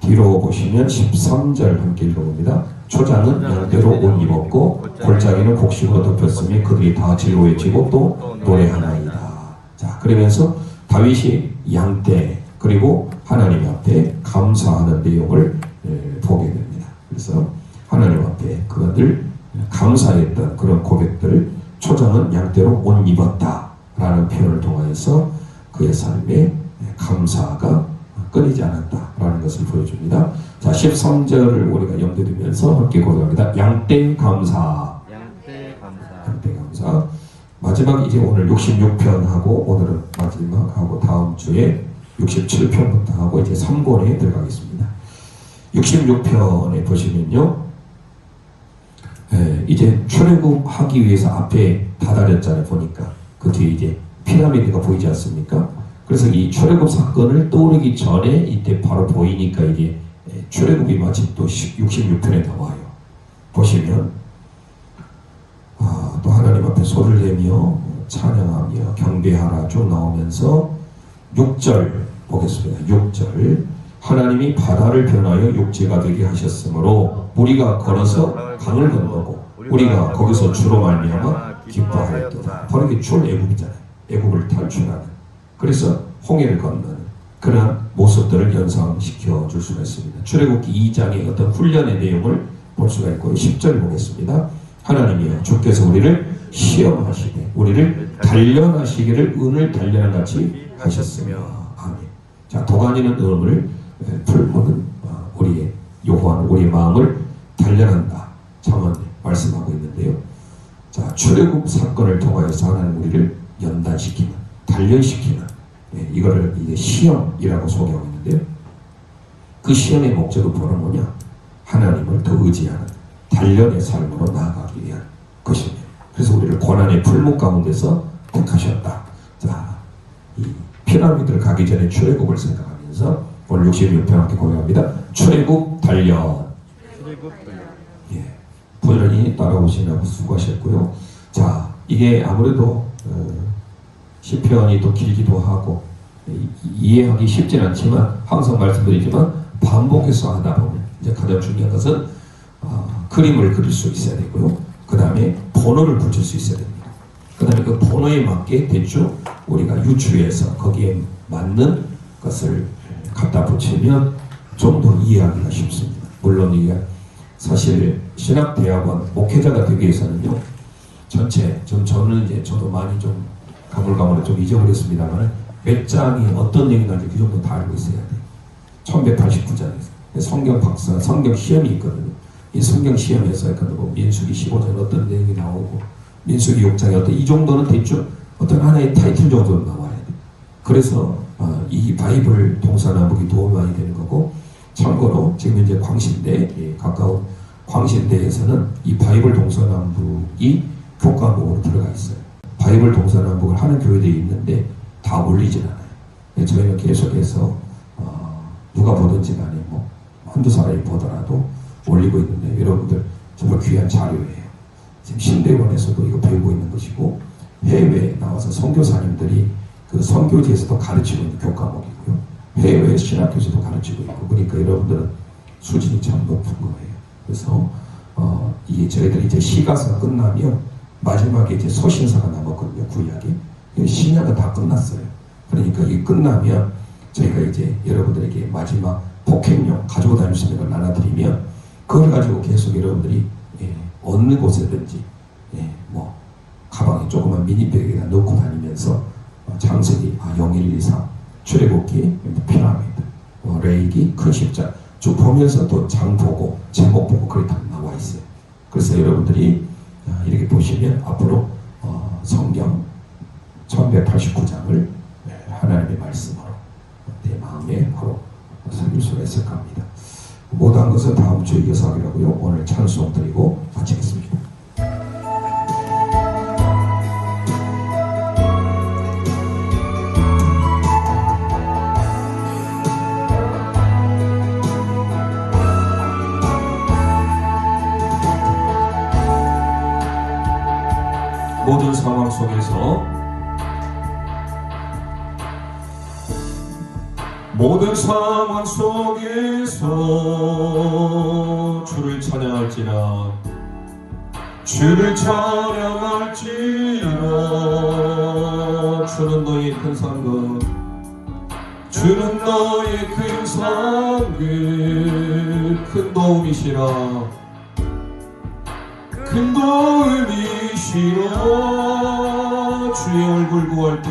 뒤로 보시면 13절 함께 읽어봅니다. 초장은 양떼로 옷 입었고 골짜기는 곡식으로 덮였으니 그들이 다 즐거워지고 또 노래하나이다. 자, 그러면서 다윗이 양떼 그리고 하나님 앞에 감사하는 내용을 보게 됩니다. 그래서 하나님 앞에 그들 감사했던 그런 고백들, 초장은 양떼로 옷 입었다 라는 표현을 통하여서 그의 삶에 감사가 끊이지 않았다 라는 것을 보여줍니다. 자, 13절을 우리가 염두에 두면서 함께 고백합니다. 양떼 감사. 양떼 감사. 양떼 감사. 마지막 이제 오늘 66편 하고 오늘은 마지막 하고 다음 주에 67편부터 하고 이제 3권에 들어가겠습니다. 66편에 보시면요. 이제 출애굽하기 위해서 앞에 다다렸잖아요. 보니까 그 뒤에 이제 피라미드가 보이지 않습니까? 그래서 이 출애굽 사건을 떠오르기 전에 이때 바로 보이니까 이게 출애굽이 마침 또 66편에 나와요. 보시면 또 하나님 앞에 소리를 내며 찬양하며 경배하라 쭉 나오면서 6절 보겠습니다. 6절 하나님이 바다를 변하여 육지가 되게 하셨으므로 우리가 걸어서 강을 건너고 우리가 거기서 주로 말미암아 기뻐하였도다. 바로 이게 출애굽이잖아요. 애굽을 탈출하는. 그래서 홍해를 건너는 그런 모습들을 연상시켜 줄 수가 있습니다. 출애굽기 2장의 어떤 훈련의 내용을 볼 수가 있고요. 10절 보겠습니다. 하나님이여 주께서 우리를 시험하시되 우리를 단련하시기를 은을 단련한 같이 하셨으며. 아멘. 자, 도가니는 은을 풀무는 우리의 요구하는 우리의 마음을 단련한다. 잠언 말씀하고 있는데요. 자, 출애굽 사건을 통하여서 하나님 우리를 연단시키는, 단련시키는 이거를 이제 시험이라고 소개하고 있는데요. 그 시험의 목적은 바로 뭐냐? 하나님을 더 의지하는 단련의 삶으로 나아가기 위한 것입니다. 그래서 우리를 고난의 풀목 가운데서 택하셨다. 자, 이 피라미드를 가기 전에 출애굽을 생각하면서 오늘 66편 함께 고백합니다. 출애굽 단련. 출애굽 단련. 예, 부연히 따라오시느라고 수고하셨고요. 자, 이게 아무래도 시편이 또 길기도 하고 이해하기 쉽진 않지만 항상 말씀드리지만 반복해서 하다 보면 이제 가장 중요한 것은 그림을 그릴 수 있어야 되고요. 그 다음에 번호를 붙일 수 있어야 됩니다. 그 다음에 그 번호에 맞게 대충 우리가 유추해서 거기에 맞는 것을 갖다 붙이면 좀 더 이해하기가 쉽습니다. 물론 이게 사실 신학대학원 목회자가 되기 위해서는요. 전체 저는 이제 저도 많이 좀 가물가물을 좀 잊어버렸습니다만 몇 장이 어떤 내용이 나는지 그 정도 다 알고 있어야 돼요. 1189장에서 성경 박사 성경 시험이 있거든요. 이 성경 시험에서 약간 뭐 민수기 15장 어떤 내용이 나오고 민수기 6장에 어떤 이 정도는 대충 어떤 하나의 타이틀 정도는 나와야 돼요. 그래서 이 바이블 동사나무기 도움이 많이 되는 거고 참고로 지금 이제 광신대 가까운 광신대에서는 이 바이블 동사나무기 교과목으로 들어가 있어요. 바이블 동사남북을 하는 교회들이 있는데 다 올리진 않아요. 저희는 계속해서 누가 보든지 간에 뭐 한두 사람이 보더라도 올리고 있는데 여러분들 정말 귀한 자료예요. 지금 신대원에서도 이거 배우고 있는 것이고 해외에 나와서 선교사님들이 그 선교지에서도 가르치고 있는 교과목이고요. 해외 신학교에서도 가르치고 있고 그러니까 여러분들은 수준이 참 높은 거예요. 그래서 이게 저희들이 이제 시가서가 끝나면 마지막에 이제 서신서가 남았거든요. 구약이 신약은 다 끝났어요. 그러니까 이게 끝나면 저희가 이제 여러분들에게 마지막 폭행용 가지고 다닐 수 있는 걸 나눠드리면 그걸 가지고 계속 여러분들이 어느 곳에든지 뭐 가방에 조그만 미니백에다 넣고 다니면서 장세기 0123 출애굽기 피라미드 레이기 큰 십자 쭉 보면서 또 장 보고 제목 보고 그게 다 나와 있어요. 그래서 여러분들이 이렇게 보시면 앞으로 성경 1189장을 하나님의 말씀으로 내 마음에 바로 새길 수가 있을 겁니다. 못한 것은 다음 주에 이어서 하기로 하고요. 오늘 찬송 드리고 마치겠습니다. 모든 상황 속에서 주를 찬양할지라 주는 너의 큰 상급 주는 너의 큰 상급 큰 도움이시라 큰 도움이시라 주의 얼굴 구할 때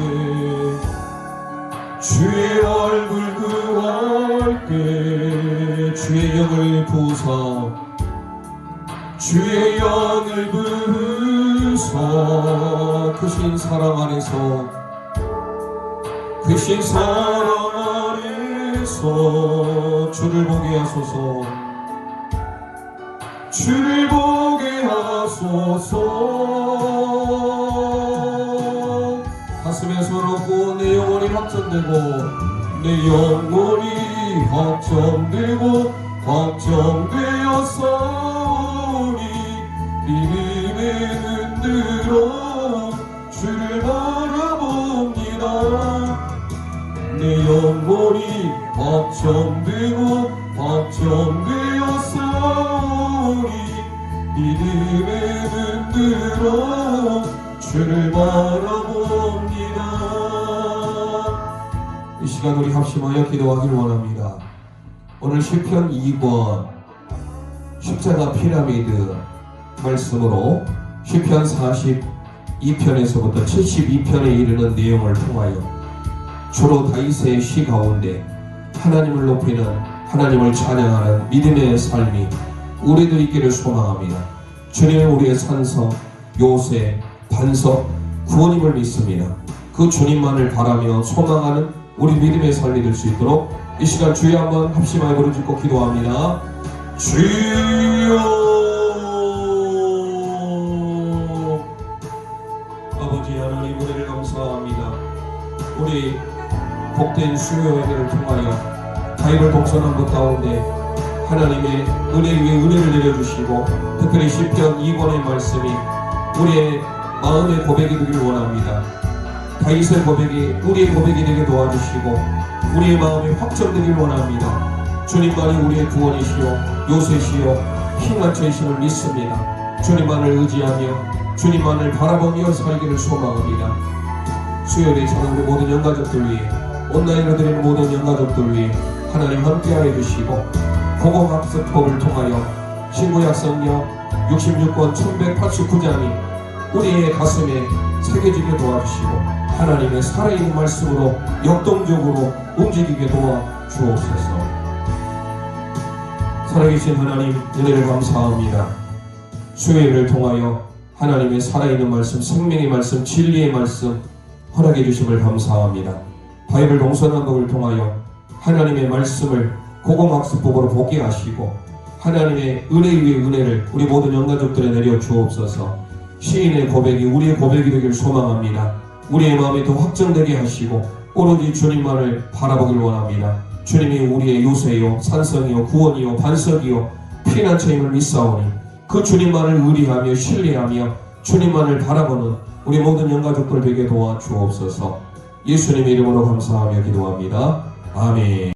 주의 얼굴 구할 때 주의 영을 부으사 주의 영을 부으사 크신 사랑 안에서 크신 사랑 안에서 주를 보게 하소서 주를 보게 하소서 가슴에 서럽고 내 영혼이 확정되고 내 영혼이 확정되었사오니 믿음의 눈 들어 주를 바라봅니다. 내 영혼이 확정되었사오니 믿음의 눈 들어 주를 바라봅니다. 이 시간 우리 합심하여 기도하기를 원합니다. 오늘 시편 2권 십자가 피라미드 말씀으로 시편 42편에서부터 72편에 이르는 내용을 통하여 주로 다윗의 시 가운데 하나님을 높이는 하나님을 찬양하는 믿음의 삶이 우리도 있기를 소망합니다. 주님은 우리의 산성, 요새, 반석, 구원임을 믿습니다. 그 주님만을 바라며 소망하는 우리 믿음의 삶이 될 수 있도록 이 시간 주여 한번 합심하여 부르짖고 기도합니다. 주여 아버지 하나님 은혜를 감사합니다. 우리 복된 수요예배를 통하여 다윗을 동선한 것 가운데 하나님의 은혜 위에 은혜를 내려주시고 특별히 시편 2권의 말씀이 우리의 마음의 고백이 되기를 원합니다. 다윗의 고백이 우리의 고백이 되게 도와주시고 우리의 마음이 확정되기를 원합니다. 주님만이 우리의 구원이시요 요새시요 피난처이심을 믿습니다. 주님만을 의지하며 주님만을 바라보며 살기를 소망합니다. 수요일에 저는 우리 모든 영가족들 위해 온라인으로 드리는 모든 영가족들 위해 하나님 함께하여 주시고 고공학습법을 통하여 신구약 성경 66권 1189장이 우리의 가슴에 새겨지게 도와주시고 하나님의 살아있는 말씀으로 역동적으로 움직이게 도와주옵소서. 살아계신 하나님 은혜를 감사합니다. 수요일을 통하여 하나님의 살아있는 말씀, 생명의 말씀, 진리의 말씀 허락해 주심을 감사합니다. 바이블 동서남 법을 통하여 하나님의 말씀을 고공학습법으로 보게 하시고 하나님의 은혜 위에 은혜를 우리 모든 영가족들에 내려 주옵소서. 시인의 고백이 우리의 고백이 되기를 소망합니다. 우리의 마음이 더 확정되게 하시고 오로지 주님만을 바라보길 원합니다. 주님이 우리의 요새요 산성이요 구원이요 반석이요 피난처임을 믿사오니 그 주님만을 의리하며 신뢰하며 주님만을 바라보는 우리 모든 영가족들 되게 도와주옵소서. 예수님의 이름으로 감사하며 기도합니다. 아멘.